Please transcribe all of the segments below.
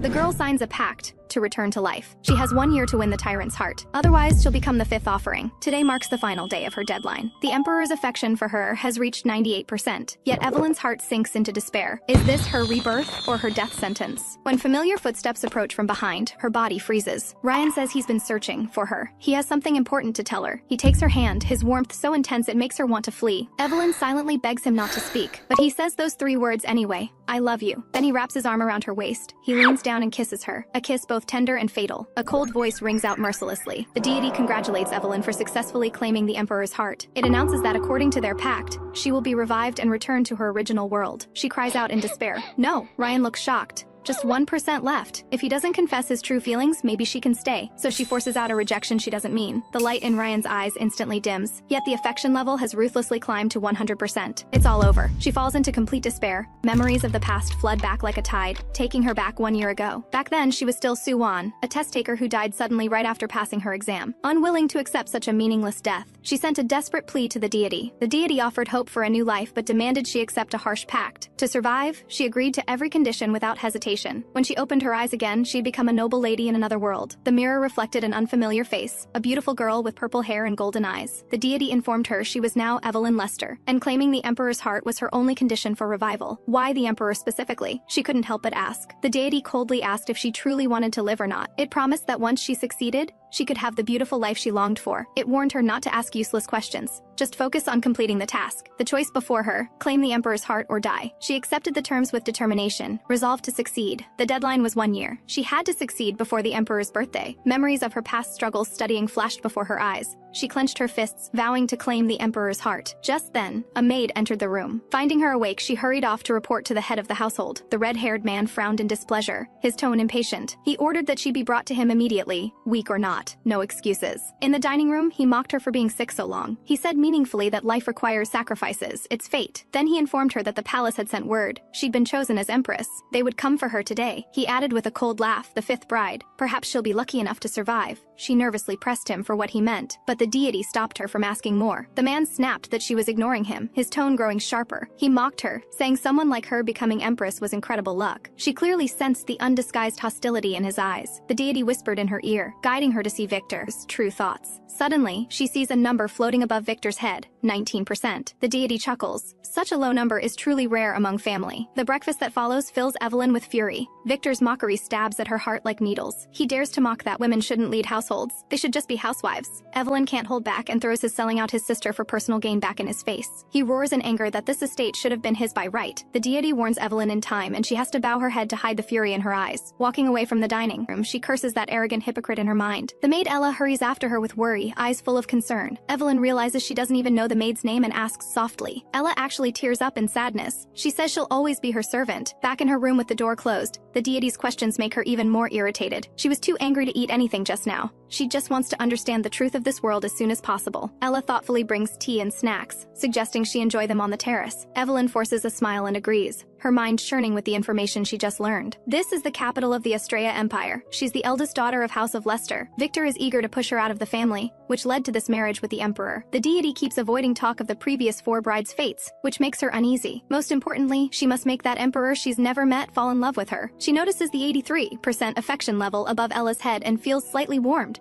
The girl signs a pact to return to life. She has 1 year to win the Tyrant's heart. Otherwise, she'll become the 5th offering. Today marks the final day of her deadline. The Emperor's affection for her has reached 98%. Yet Evelyn's heart sinks into despair. Is this her rebirth or her death sentence? When familiar footsteps approach from behind, her body freezes. Ryan says he's been searching for her. He has something important to tell her. He takes her hand, his warmth so intense it makes her want to flee. Evelyn silently begs him not to speak, but he says those 3 words anyway. I love you. Then he wraps his arm around her waist. He leans down and kisses her. A kiss both tender and fatal. A cold voice rings out mercilessly. The deity congratulates Evelyn for successfully claiming the Emperor's heart. It announces that according to their pact, she will be revived and returned to her original world. She cries out in despair. No. Ryan looks shocked. Just 1% left. If he doesn't confess his true feelings, maybe she can stay. So she forces out a rejection she doesn't mean. The light in Ryan's eyes instantly dims. Yet the affection level has ruthlessly climbed to 100%. It's all over. She falls into complete despair. Memories of the past flood back like a tide, taking her back 1 year ago. Back then, she was still Soo-won, a test taker who died suddenly right after passing her exam. Unwilling to accept such a meaningless death, she sent a desperate plea to the deity. The deity offered hope for a new life but demanded she accept a harsh pact. To survive, she agreed to every condition without hesitation. When she opened her eyes again, she'd become a noble lady in another world. The mirror reflected an unfamiliar face, a beautiful girl with purple hair and golden eyes. The deity informed her she was now Evelyn Lester, and claiming the Emperor's heart was her only condition for revival. Why the Emperor specifically? She couldn't help but ask. The deity coldly asked if she truly wanted to live or not. It promised that once she succeeded, she could have the beautiful life she longed for. It warned her not to ask useless questions. Just focus on completing the task. The choice before her, claim the Emperor's heart or die. She accepted the terms with determination, resolved to succeed. The deadline was 1 year. She had to succeed before the Emperor's birthday. Memories of her past struggles studying flashed before her eyes. She clenched her fists, vowing to claim the Emperor's heart. Just then, a maid entered the room. Finding her awake, she hurried off to report to the head of the household. The red-haired man frowned in displeasure, his tone impatient. He ordered that she be brought to him immediately, weak or not. No excuses. In the dining room, he mocked her for being sick so long. He said meaningfully that life requires sacrifices. It's fate. Then he informed her that the palace had sent word. She'd been chosen as empress. They would come for her today. He added with a cold laugh, the 5th bride. Perhaps she'll be lucky enough to survive. She nervously pressed him for what he meant, but the deity stopped her from asking more. The man snapped that she was ignoring him, his tone growing sharper. He mocked her, saying someone like her becoming empress was incredible luck. She clearly sensed the undisguised hostility in his eyes. The deity whispered in her ear, guiding her to see Victor's true thoughts. Suddenly, she sees a number floating above Victor's head, 19%. The deity chuckles. Such a low number is truly rare among family. The breakfast that follows fills Evelyn with fury. Victor's mockery stabs at her heart like needles. He dares to mock that women shouldn't lead households. They should just be housewives. Evelyn can't hold back and throws his selling out his sister for personal gain back in his face. He roars in anger that this estate should have been his by right. The deity warns Evelyn in time, and she has to bow her head to hide the fury in her eyes. Walking away from the dining room, she curses that arrogant hypocrite in her mind. The maid Ella hurries after her with worry, eyes full of concern. Evelyn realizes she doesn't even know the maid's name and asks softly. Ella actually tears up in sadness. She says she'll always be her servant. Back in her room with the door closed, the deity's questions make her even more irritated. She was too angry to eat anything just now. She just wants to understand the truth of this world as soon as possible. Ella thoughtfully brings tea and snacks, suggesting she enjoy them on the terrace. Evelyn forces a smile and agrees, her mind churning with the information she just learned. This is the capital of the Estrella Empire. She's the eldest daughter of House of Leicester. Victor is eager to push her out of the family, which led to this marriage with the Emperor. The deity keeps avoiding talk of the previous 4 brides' fates, which makes her uneasy. Most importantly, she must make that Emperor she's never met fall in love with her. She notices the 83% affection level above Ella's head and feels slightly warmed.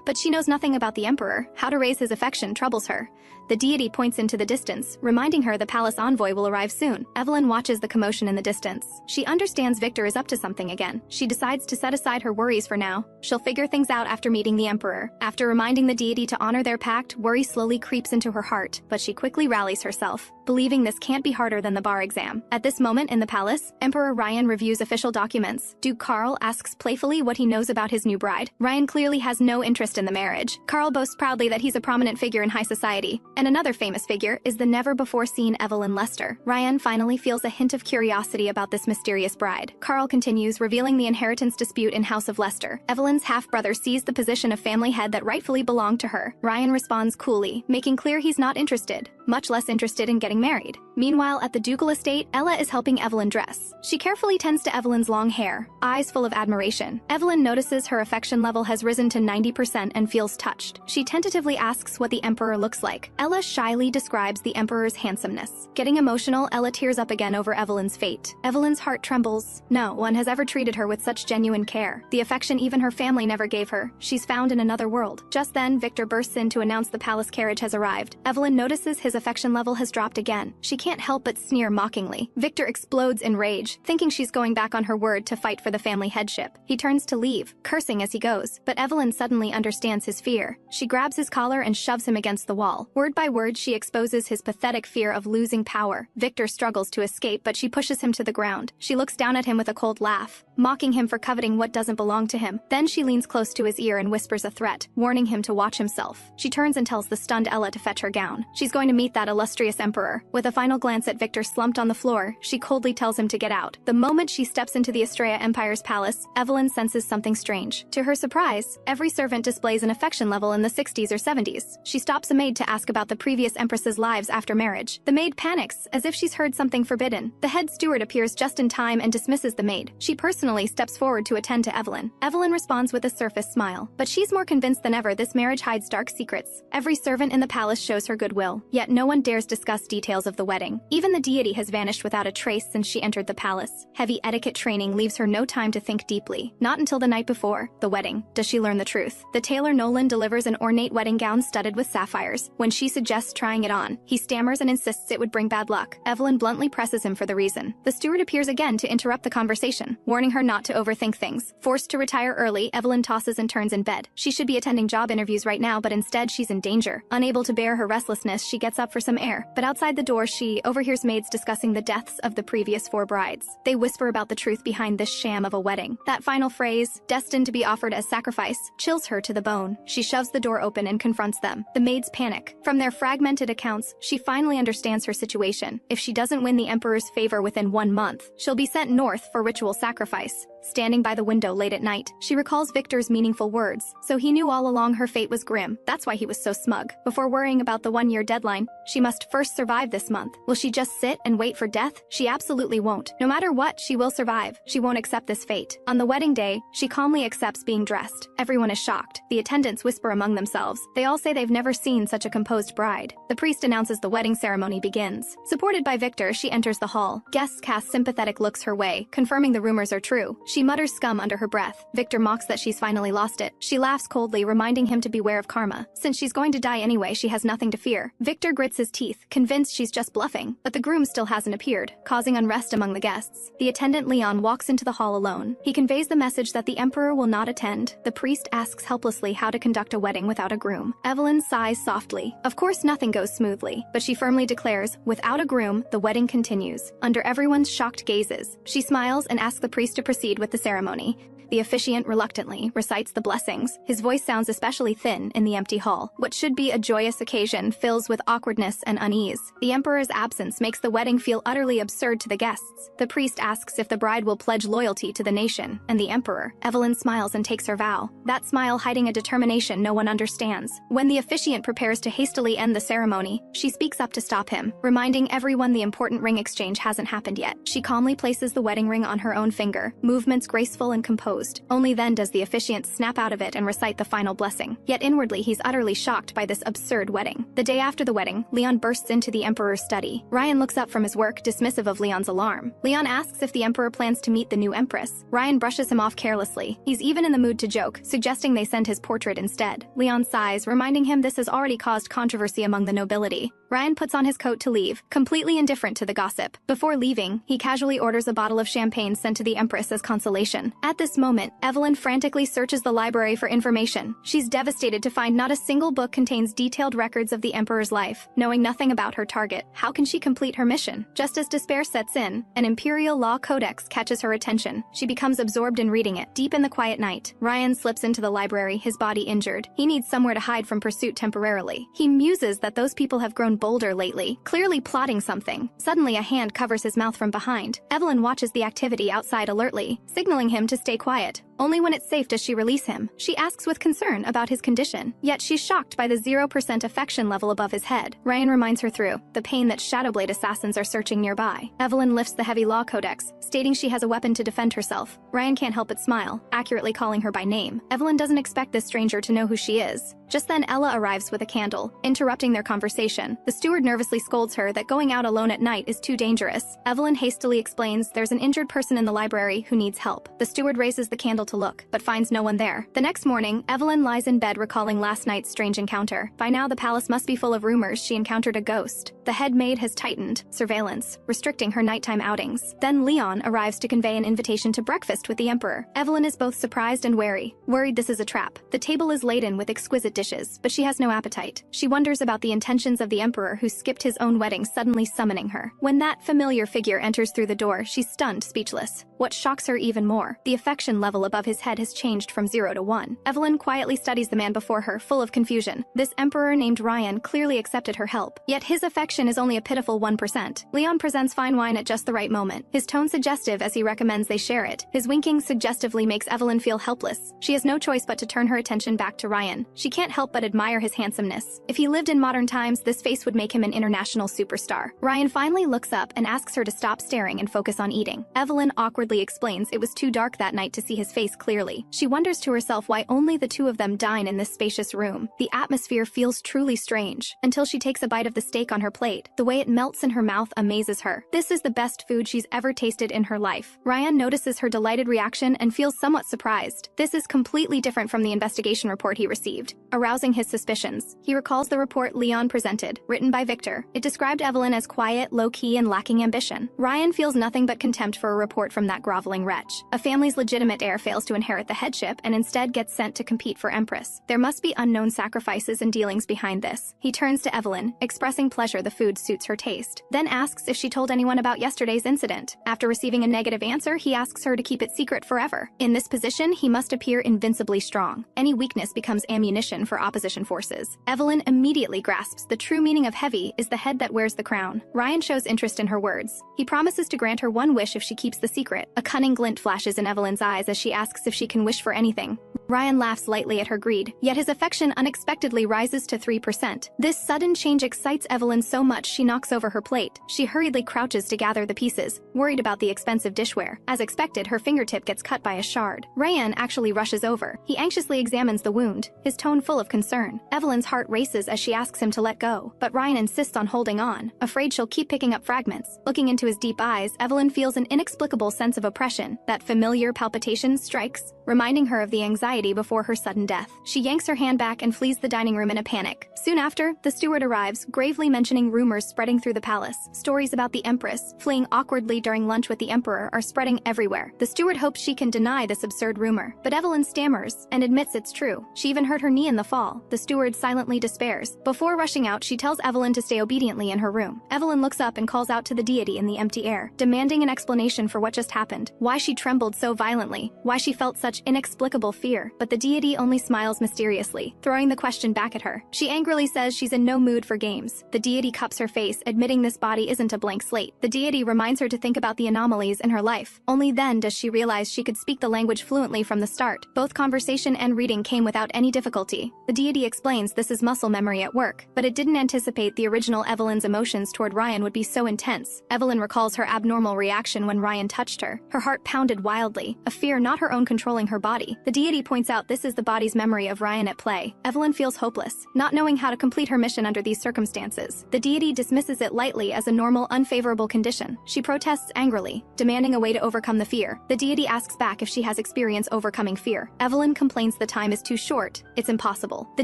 But she knows nothing about the Emperor. How to raise his affection troubles her. The deity points into the distance, reminding her the palace envoy will arrive soon. Evelyn watches the commotion in the distance. She understands Victor is up to something again. She decides to set aside her worries for now. She'll figure things out after meeting the Emperor. After reminding the deity to honor their pact, worry slowly creeps into her heart, but she quickly rallies herself, believing this can't be harder than the bar exam. At this moment in the palace, Emperor Ryan reviews official documents. Duke Carl asks playfully what he knows about his new bride. Ryan clearly has no interest in the marriage. Carl boasts proudly that he's a prominent figure in high society. And another famous figure is the never-before-seen Evelyn Lester. Ryan finally feels a hint of curiosity about this mysterious bride. Carl continues, revealing the inheritance dispute in House of Leicester. Evelyn's half-brother seized the position of family head that rightfully belonged to her. Ryan responds coolly, making clear he's not interested. much less interested in getting married. Meanwhile, at the ducal estate, Ella is helping Evelyn dress. She carefully tends to Evelyn's long hair, eyes full of admiration. Evelyn notices her affection level has risen to 90% and feels touched. She tentatively asks what the Emperor looks like. Ella shyly describes the Emperor's handsomeness. Getting emotional, Ella tears up again over Evelyn's fate. Evelyn's heart trembles. No one has ever treated her with such genuine care. The affection even her family never gave her. She's found in another world. Just then, Victor bursts in to announce the palace carriage has arrived. Evelyn notices his affection level has dropped again. She can't help but sneer mockingly. Victor explodes in rage, thinking she's going back on her word to fight for the family headship. He turns to leave, cursing as he goes, but Evelyn suddenly understands his fear. She grabs his collar and shoves him against the wall. Word by word, she exposes his pathetic fear of losing power. Victor struggles to escape, but she pushes him to the ground. She looks down at him with a cold laugh, mocking him for coveting what doesn't belong to him. Then she leans close to his ear and whispers a threat, warning him to watch himself. She turns and tells the stunned Ella to fetch her gown. She's going to meet that illustrious emperor. With a final glance at Victor slumped on the floor, she coldly tells him to get out. The moment she steps into the Estrella Empire's palace, Evelyn senses something strange. To her surprise, every servant displays an affection level in the 60s or 70s. She stops a maid to ask about the previous empress's lives after marriage. The maid panics, as if she's heard something forbidden. The head steward appears just in time and dismisses the maid. She personally steps forward to attend to Evelyn. Evelyn responds with a surface smile, but she's more convinced than ever this marriage hides dark secrets. Every servant in the palace shows her goodwill, yet no one dares discuss details of the wedding. Even the deity has vanished without a trace since she entered the palace. Heavy etiquette training leaves her no time to think deeply. Not until the night before, the wedding, does she learn the truth. The tailor Nolan delivers an ornate wedding gown studded with sapphires. When she suggests trying it on, he stammers and insists it would bring bad luck. Evelyn bluntly presses him for the reason. The steward appears again to interrupt the conversation, warning her not to overthink things. Forced to retire early, Evelyn tosses and turns in bed. She should be attending job interviews right now, but instead she's in danger. Unable to bear her restlessness, she gets up for some air. But outside the door, she overhears maids discussing the deaths of the previous 4 brides. They whisper about the truth behind this sham of a wedding. That final phrase, destined to be offered as sacrifice, chills her to the bone. She shoves the door open and confronts them. The maids panic. From their fragmented accounts, she finally understands her situation. If she doesn't win the Emperor's favor within 1 month, she'll be sent north for ritual sacrifice. Standing by the window late at night, she recalls Victor's meaningful words. So he knew all along her fate was grim. That's why he was so smug. Before worrying about the 1-year deadline, she must first survive this month. Will she just sit and wait for death? She absolutely won't. No matter what, she will survive. She won't accept this fate. On the wedding day, she calmly accepts being dressed. Everyone is shocked. The attendants whisper among themselves. They all say they've never seen such a composed bride. The priest announces the wedding ceremony begins. Supported by Victor, she enters the hall. Guests cast sympathetic looks her way, confirming the rumors are true. She mutters scum under her breath. Victor mocks that she's finally lost it. She laughs coldly, reminding him to beware of karma. Since she's going to die anyway, she has nothing to fear. Victor grits his teeth, convinced she's just bluffing. But the groom still hasn't appeared, causing unrest among the guests. The attendant Leon walks into the hall alone. He conveys the message that the emperor will not attend. The priest asks helplessly how to conduct a wedding without a groom. Evelyn sighs softly. Of course, nothing goes smoothly, but she firmly declares, without a groom, the wedding continues. Under everyone's shocked gazes, she smiles and asks the priest to proceed with the ceremony. The officiant reluctantly recites the blessings. His voice sounds especially thin in the empty hall. What should be a joyous occasion fills with awkwardness and unease. The emperor's absence makes the wedding feel utterly absurd to the guests. The priest asks if the bride will pledge loyalty to the nation and the emperor. Evelyn smiles and takes her vow, that smile hiding a determination no one understands. When the officiant prepares to hastily end the ceremony, she speaks up to stop him, reminding everyone the important ring exchange hasn't happened yet. She calmly places the wedding ring on her own finger, movements graceful and composed. Only then does the officiant snap out of it and recite the final blessing. Yet inwardly, he's utterly shocked by this absurd wedding. The day after the wedding, Leon bursts into the emperor's study. Ryan looks up from his work, dismissive of Leon's alarm. Leon asks if the emperor plans to meet the new empress. Ryan brushes him off carelessly. He's even in the mood to joke, suggesting they send his portrait instead. Leon sighs, reminding him this has already caused controversy among the nobility. Ryan puts on his coat to leave, completely indifferent to the gossip. Before leaving, he casually orders a bottle of champagne sent to the empress as consolation. At this moment, Evelyn frantically searches the library for information. She's devastated to find not a single book contains detailed records of the emperor's life. Knowing nothing about her target, how can she complete her mission? Just as despair sets in, an imperial law codex catches her attention. She becomes absorbed in reading it. Deep in the quiet night, Ryan slips into the library, his body injured. He needs somewhere to hide from pursuit temporarily. He muses that those people have grown bolder lately, clearly plotting something. Suddenly, a hand covers his mouth from behind. Evelyn watches the activity outside alertly, signaling him to stay quiet. Only when it's safe does she release him. She asks with concern about his condition, yet she's shocked by the 0% affection level above his head. Ryan reminds her through the pain that Shadowblade assassins are searching nearby. Evelyn lifts the heavy law codex, stating she has a weapon to defend herself. Ryan can't help but smile, accurately calling her by name. Evelyn doesn't expect this stranger to know who she is. Just then, Ella arrives with a candle, interrupting their conversation. The steward nervously scolds her that going out alone at night is too dangerous. Evelyn hastily explains there's an injured person in the library who needs help. The steward raises the candle to look, but finds no one there. The next morning, Evelyn lies in bed recalling last night's strange encounter. By now, the palace must be full of rumors she encountered a ghost. The head maid has tightened surveillance, restricting her nighttime outings. Then Leon arrives to convey an invitation to breakfast with the Emperor. Evelyn is both surprised and wary, worried this is a trap. The table is laden with exquisite dishes, but she has no appetite. She wonders about the intentions of the Emperor who skipped his own wedding, suddenly summoning her. When that familiar figure enters through the door, she's stunned, speechless. What shocks her even more, the affection level above his head has changed from 0 to 1. Evelyn quietly studies the man before her, full of confusion. This Emperor named Ryan clearly accepted her help, yet his affection is only a pitiful 1%. Leon presents fine wine at just the right moment, his tone suggestive as he recommends they share it. His winking suggestively makes Evelyn feel helpless. She has no choice but to turn her attention back to Ryan. She can't help but admire his handsomeness. If he lived in modern times, this face would make him an international superstar. Ryan finally looks up and asks her to stop staring and focus on eating. Evelyn awkwardly explains it was too dark that night to see his face clearly. She wonders to herself why only the two of them dine in this spacious room. The atmosphere feels truly strange, until she takes a bite of the steak on her plate. The way it melts in her mouth amazes her. This is the best food she's ever tasted in her life. Ryan notices her delighted reaction and feels somewhat surprised. This is completely different from the investigation report he received, arousing his suspicions. He recalls the report Leon presented, written by Victor. It described Evelyn as quiet, low-key, and lacking ambition. Ryan feels nothing but contempt for a report from that groveling wretch. A family's legitimate heir fails to inherit the headship and instead gets sent to compete for Empress. There must be unknown sacrifices and dealings behind this. He turns to Evelyn, expressing pleasure the food suits her taste, then asks if she told anyone about yesterday's incident. After receiving a negative answer, he asks her to keep it secret forever. In this position, he must appear invincibly strong. Any weakness becomes ammunition for opposition forces. Evelyn immediately grasps the true meaning of heavy is the head that wears the crown. Ryan shows interest in her words. He promises to grant her one wish if she keeps the secret. A cunning glint flashes in Evelyn's eyes as she asks if she can wish for anything. Ryan laughs lightly at her greed, yet his affection unexpectedly rises to 3%. This sudden change excites Evelyn so much she knocks over her plate. She hurriedly crouches to gather the pieces, worried about the expensive dishware. As expected, her fingertip gets cut by a shard. Ryan actually rushes over. He anxiously examines the wound, his tone full of concern. Evelyn's heart races as she asks him to let go, but Ryan insists on holding on, afraid she'll keep picking up fragments. Looking into his deep eyes, Evelyn feels an inexplicable sense of oppression. That familiar palpitation strikes, reminding her of the anxiety before her sudden death. She yanks her hand back and flees the dining room in a panic. Soon after, the steward arrives, gravely mentioning rumors spreading through the palace. Stories about the Empress fleeing awkwardly during lunch with the Emperor are spreading everywhere. The steward hopes she can deny this absurd rumor, but Evelyn stammers and admits it's true. She even hurt her knee in the fall. The steward silently despairs. Before rushing out, she tells Evelyn to stay obediently in her room. Evelyn looks up and calls out to the deity in the empty air, demanding an explanation for what just happened, why she trembled so violently, why she felt such inexplicable fear. But the deity only smiles mysteriously, throwing the question back at her. She angrily says she's in no mood for games. The deity cups her face, admitting this body isn't a blank slate. The deity reminds her to think about the anomalies in her life. Only then does she realize she could speak the language fluently from the start. Both conversation and reading came without any difficulty. The deity explains this is muscle memory at work, but it didn't anticipate the original Evelyn's emotions toward Ryan would be so intense. Evelyn recalls her abnormal reaction when Ryan touched her. Her heart pounded wildly, a fear not her own controlling her body. The deity points out this is the body's memory of Ryan at play. Evelyn feels hopeless, not knowing how to complete her mission under these circumstances. The deity dismisses it lightly as a normal, unfavorable condition. She protests angrily, demanding a way to overcome the fear. The deity asks back if she has experience overcoming fear. Evelyn complains the time is too short. It's impossible. The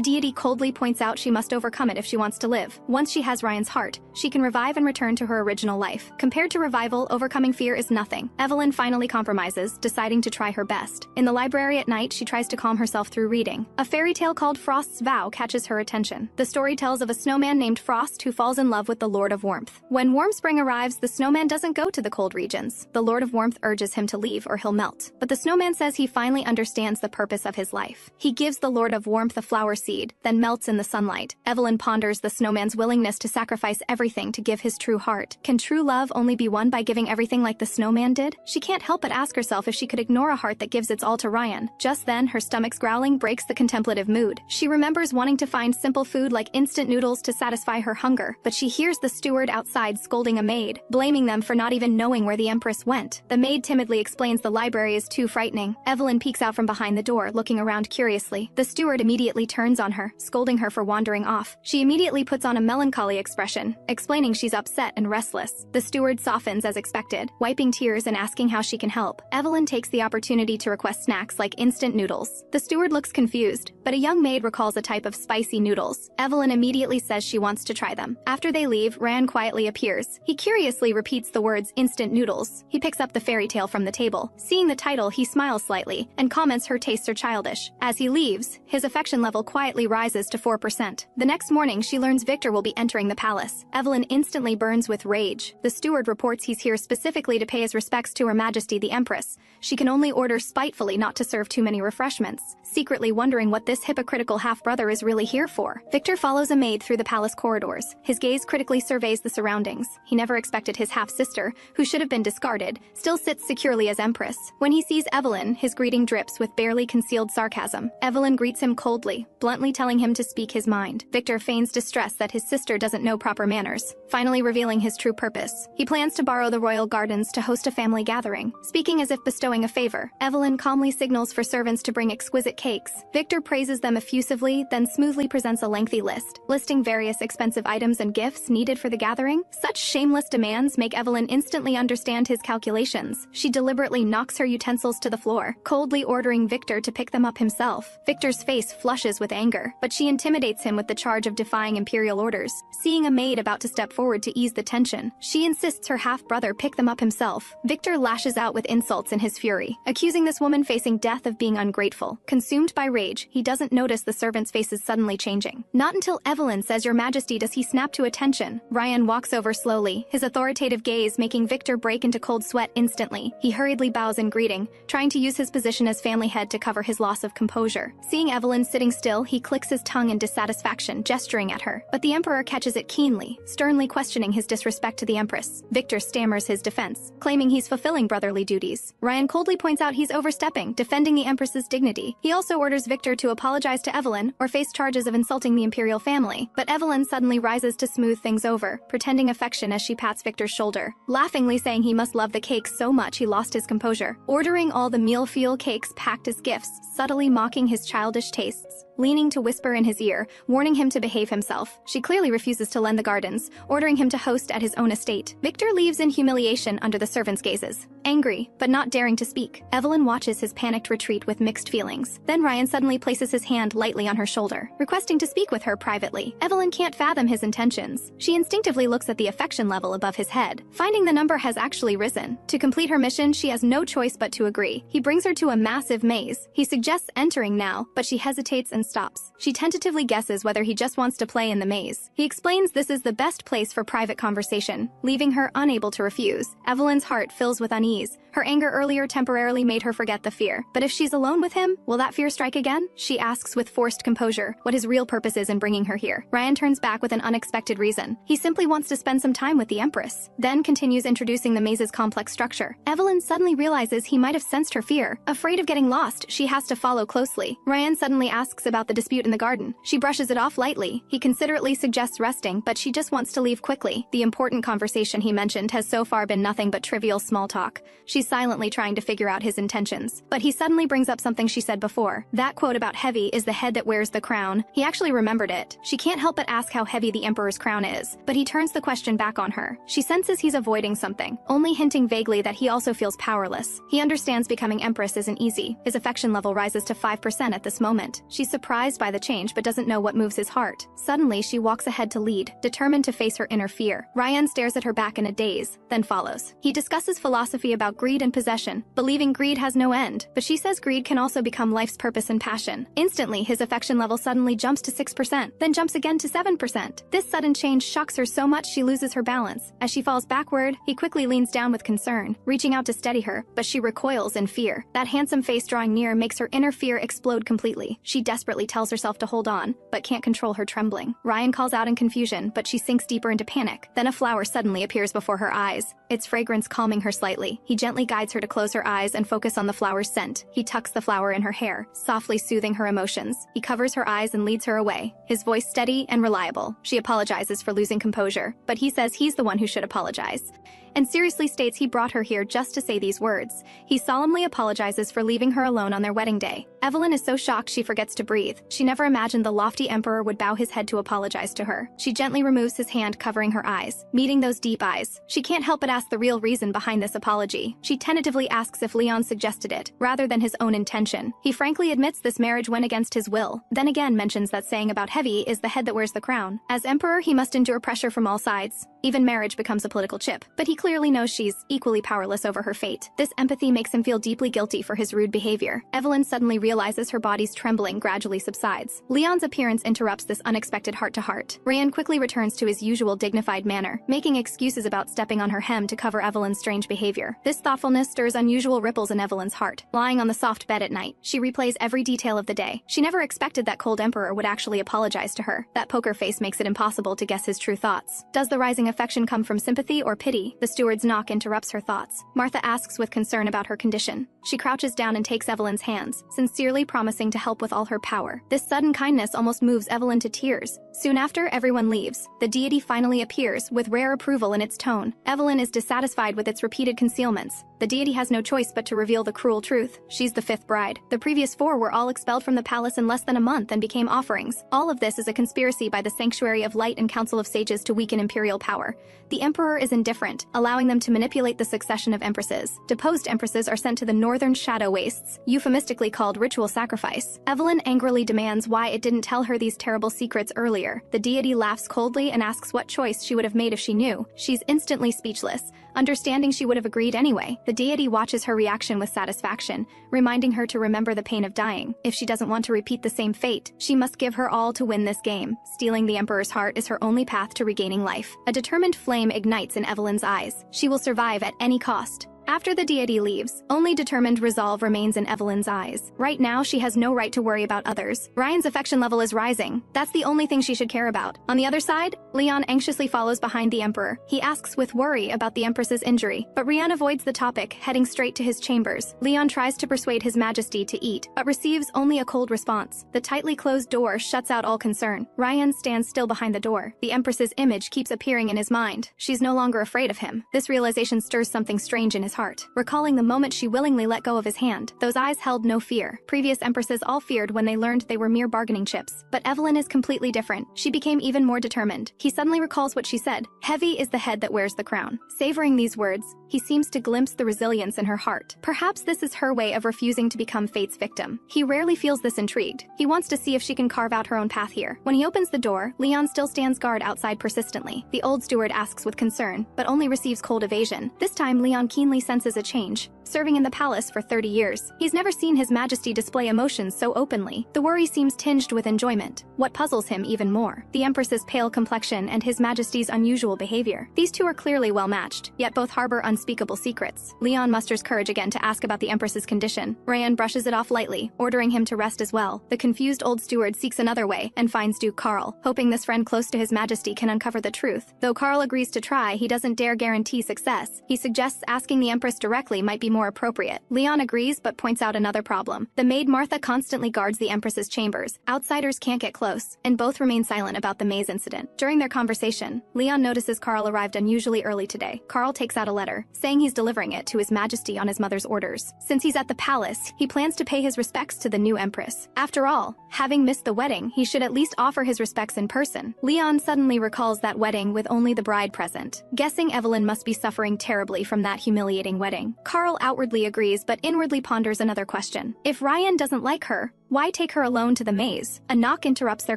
deity coldly points out she must overcome it if she wants to live. Once she has Ryan's heart, she can revive and return to her original life. Compared to revival, overcoming fear is nothing. Evelyn finally compromises, deciding to try her best. In the library at night, she tries tries to calm herself through reading. A fairy tale called Frost's Vow catches her attention. The story tells of a snowman named Frost who falls in love with the Lord of Warmth. When warm spring arrives, the snowman doesn't go to the cold regions. The Lord of Warmth urges him to leave or he'll melt. But the snowman says he finally understands the purpose of his life. He gives the Lord of Warmth a flower seed, then melts in the sunlight. Evelyn ponders the snowman's willingness to sacrifice everything to give his true heart. Can true love only be won by giving everything like the snowman did? She can't help but ask herself if she could ignore a heart that gives its all to Ryan. Just then, her stomach's growling breaks the contemplative mood. She remembers wanting to find simple food like instant noodles to satisfy her hunger, but she hears the steward outside scolding a maid, blaming them for not even knowing where the Empress went. The maid timidly explains the library is too frightening. Evelyn peeks out from behind the door, looking around curiously. The steward immediately turns on her, scolding her for wandering off. She immediately puts on a melancholy expression, explaining she's upset and restless. The steward softens as expected, wiping tears and asking how she can help. Evelyn takes the opportunity to request snacks like instant noodles. The steward looks confused, but a young maid recalls a type of spicy noodles. Evelyn immediately says she wants to try them. After they leave, Ryan quietly appears. He curiously repeats the words instant noodles. He picks up the fairy tale from the table. Seeing the title, he smiles slightly and comments her tastes are childish. As he leaves, his affection level quietly rises to 4%. The next morning, she learns Victor will be entering the palace. Evelyn instantly burns with rage. The steward reports he's here specifically to pay his respects to Her Majesty the Empress. She can only order spitefully not to serve too many refreshments, secretly wondering what this hypocritical half-brother is really here for. Victor follows a maid through the palace corridors. His gaze critically surveys the surroundings. He never expected his half-sister, who should have been discarded, still sits securely as Empress. When he sees Evelyn, his greeting drips with barely concealed sarcasm. Evelyn greets him coldly, bluntly telling him to speak his mind. Victor feigns distress that his sister doesn't know proper manners, finally revealing his true purpose. He plans to borrow the royal gardens to host a family gathering. Speaking as if bestowing a favor, Evelyn calmly signals for servants to bring exquisite cakes. Victor praises them effusively, then smoothly presents a lengthy list, listing various expensive items and gifts needed for the gathering. Such shameless demands make Evelyn instantly understand his calculations. She deliberately knocks her utensils to the floor, coldly ordering Victor to pick them up himself. Victor's face flushes with anger, but she intimidates him with the charge of defying imperial orders. Seeing a maid about to step forward to ease the tension, she insists her half-brother pick them up himself. Victor lashes out with insults in his fury, accusing this woman facing death of being ungrateful. Consumed by rage, he doesn't notice the servant's faces suddenly changing. Not until Evelyn says Your Majesty does he snap to attention. Ryan walks over slowly, his authoritative gaze making Victor break into cold sweat instantly. He hurriedly bows in greeting, trying to use his position as family head to cover his loss of composure. Seeing Evelyn sitting still, he clicks his tongue in dissatisfaction, gesturing at her. But the Emperor catches it keenly, sternly questioning his disrespect to the Empress. Victor stammers his defense, claiming he's fulfilling brotherly duties. Ryan coldly points out he's overstepping, defending the Empress's dignity. He also orders Victor to apologize to Evelyn or face charges of insulting the imperial family. But Evelyn suddenly rises to smooth things over, pretending affection as she pats Victor's shoulder, laughingly saying he must love the cakes so much he lost his composure, ordering all the meal-fuel cakes packed as gifts, subtly mocking his childish tastes. Leaning to whisper in his ear, warning him to behave himself. She clearly refuses to lend the gardens, ordering him to host at his own estate. Victor leaves in humiliation under the servants' gazes, angry, but not daring to speak. Evelyn watches his panicked retreat with mixed feelings. Then Ryan suddenly places his hand lightly on her shoulder, requesting to speak with her privately. Evelyn can't fathom his intentions. She instinctively looks at the affection level above his head, finding the number has actually risen. To complete her mission, she has no choice but to agree. He brings her to a massive maze. He suggests entering now, but she hesitates and stops. She tentatively guesses whether he just wants to play in the maze. He explains this is the best place for private conversation, leaving her unable to refuse. Evelyn's heart fills with unease. Her anger earlier temporarily made her forget the fear. But if she's alone with him, will that fear strike again? She asks with forced composure what his real purpose is in bringing her here. Ryan turns back with an unexpected reason. He simply wants to spend some time with the Empress. Then continues introducing the maze's complex structure. Evelyn suddenly realizes he might have sensed her fear. Afraid of getting lost, she has to follow closely. Ryan suddenly asks about the dispute in the garden. She brushes it off lightly. He considerately suggests resting, but she just wants to leave quickly. The important conversation he mentioned has so far been nothing but trivial small talk. She's silently trying to figure out his intentions. But he suddenly brings up something she said before. That quote about heavy is the head that wears the crown. He actually remembered it. She can't help but ask how heavy the Emperor's crown is, but he turns the question back on her. She senses he's avoiding something, only hinting vaguely that he also feels powerless. He understands becoming Empress isn't easy. His affection level rises to 5% at this moment. She's surprised surprised by the change but doesn't know what moves his heart. Suddenly, she walks ahead to lead, determined to face her inner fear. Ryan stares at her back in a daze, then follows. He discusses philosophy about greed and possession, believing greed has no end, but she says greed can also become life's purpose and passion. Instantly, his affection level suddenly jumps to 6%, then jumps again to 7%. This sudden change shocks her so much she loses her balance. As she falls backward, he quickly leans down with concern, reaching out to steady her, but she recoils in fear. That handsome face drawing near makes her inner fear explode completely. She desperately tells herself to hold on, but can't control her trembling. Ryan calls out in confusion, but she sinks deeper into panic. Then a flower suddenly appears before her eyes, its fragrance calming her slightly. He gently guides her to close her eyes and focus on the flower's scent. He tucks the flower in her hair, softly soothing her emotions. He covers her eyes and leads her away, his voice steady and reliable. She apologizes for losing composure, but he says he's the one who should apologize, and seriously states he brought her here just to say these words. He solemnly apologizes for leaving her alone on their wedding day. Evelyn is so shocked she forgets to breathe. She never imagined the lofty emperor would bow his head to apologize to her. She gently removes his hand covering her eyes, meeting those deep eyes. She can't help but ask the real reason behind this apology. She tentatively asks if Leon suggested it, rather than his own intention. He frankly admits this marriage went against his will, then again mentions that saying about heavy is the head that wears the crown. As emperor, he must endure pressure from all sides. Even marriage becomes a political chip, but he clearly knows she's equally powerless over her fate. This empathy makes him feel deeply guilty for his rude behavior. Evelyn suddenly realizes her body's trembling gradually subsides. Leon's appearance interrupts this unexpected heart-to-heart. Ryan quickly returns to his usual dignified manner, making excuses about stepping on her hem to cover Evelyn's strange behavior. This thoughtfulness stirs unusual ripples in Evelyn's heart. Lying on the soft bed at night, she replays every detail of the day. She never expected that cold emperor would actually apologize to her. That poker face makes it impossible to guess his true thoughts. Does the rising affection come from sympathy or pity? The steward's knock interrupts her thoughts. Martha asks with concern about her condition. She crouches down and takes Evelyn's hands, sincerely promising to help with all her power. This sudden kindness almost moves Evelyn to tears. Soon after, everyone leaves. The deity finally appears, with rare approval in its tone. Evelyn is dissatisfied with its repeated concealments. The deity has no choice but to reveal the cruel truth. She's the fifth bride. The previous four were all expelled from the palace in less than a month and became offerings. All of this is a conspiracy by the Sanctuary of Light and Council of Sages to weaken imperial power. The emperor is indifferent, allowing them to manipulate the succession of empresses. Deposed empresses are sent to the northern shadow wastes, euphemistically called ritual sacrifice. Evelyn angrily demands why it didn't tell her these terrible secrets earlier. The deity laughs coldly and asks what choice she would have made if she knew. She's instantly speechless, understanding she would have agreed anyway. The deity watches her reaction with satisfaction, reminding her to remember the pain of dying. If she doesn't want to repeat the same fate, she must give her all to win this game. Stealing the emperor's heart is her only path to regaining life. A determined flame ignites in Evelyn's eyes. She will survive at any cost. After the deity leaves, only determined resolve remains in Evelyn's eyes. Right now, she has no right to worry about others. Ryan's affection level is rising. That's the only thing she should care about. On the other side, Leon anxiously follows behind the emperor. He asks with worry about the empress's injury, but Ryan avoids the topic, heading straight to his chambers. Leon tries to persuade his majesty to eat, but receives only a cold response. The tightly closed door shuts out all concern. Ryan stands still behind the door. The empress's image keeps appearing in his mind. She's no longer afraid of him. This realization stirs something strange in his heart, recalling the moment she willingly let go of his hand. Those eyes held no fear. Previous empresses all feared when they learned they were mere bargaining chips. But Evelyn is completely different. She became even more determined. He suddenly recalls what she said. Heavy is the head that wears the crown. Savoring these words, he seems to glimpse the resilience in her heart. Perhaps this is her way of refusing to become fate's victim. He rarely feels this intrigued. He wants to see if she can carve out her own path here. When he opens the door, Leon still stands guard outside persistently. The old steward asks with concern, but only receives cold evasion. This time, Leon keenly senses a change. Serving in the palace for 30 years, he's never seen his majesty display emotions so openly. The worry seems tinged with enjoyment. What puzzles him even more? The empress's pale complexion and his majesty's unusual behavior. These two are clearly well matched, yet both harbor unspeakable secrets. Leon musters courage again to ask about the empress's condition. Ryan brushes it off lightly, ordering him to rest as well. The confused old steward seeks another way and finds Duke Carl, hoping this friend close to his majesty can uncover the truth. Though Carl agrees to try, he doesn't dare guarantee success. He suggests asking the empress directly might be more appropriate. Leon agrees but points out another problem. The maid Martha constantly guards the empress's chambers. Outsiders can't get close, and both remain silent about the maze incident. During their conversation, Leon notices Carl arrived unusually early today. Carl takes out a letter, saying he's delivering it to his majesty on his mother's orders. Since he's at the palace, he plans to pay his respects to the new empress. After all, having missed the wedding, he should at least offer his respects in person. Leon suddenly recalls that wedding with only the bride present, guessing Evelyn must be suffering terribly from that humiliating wedding. Carl outwardly agrees but inwardly ponders another question. If Ryan doesn't like her, Why take her alone to the maze? A knock interrupts their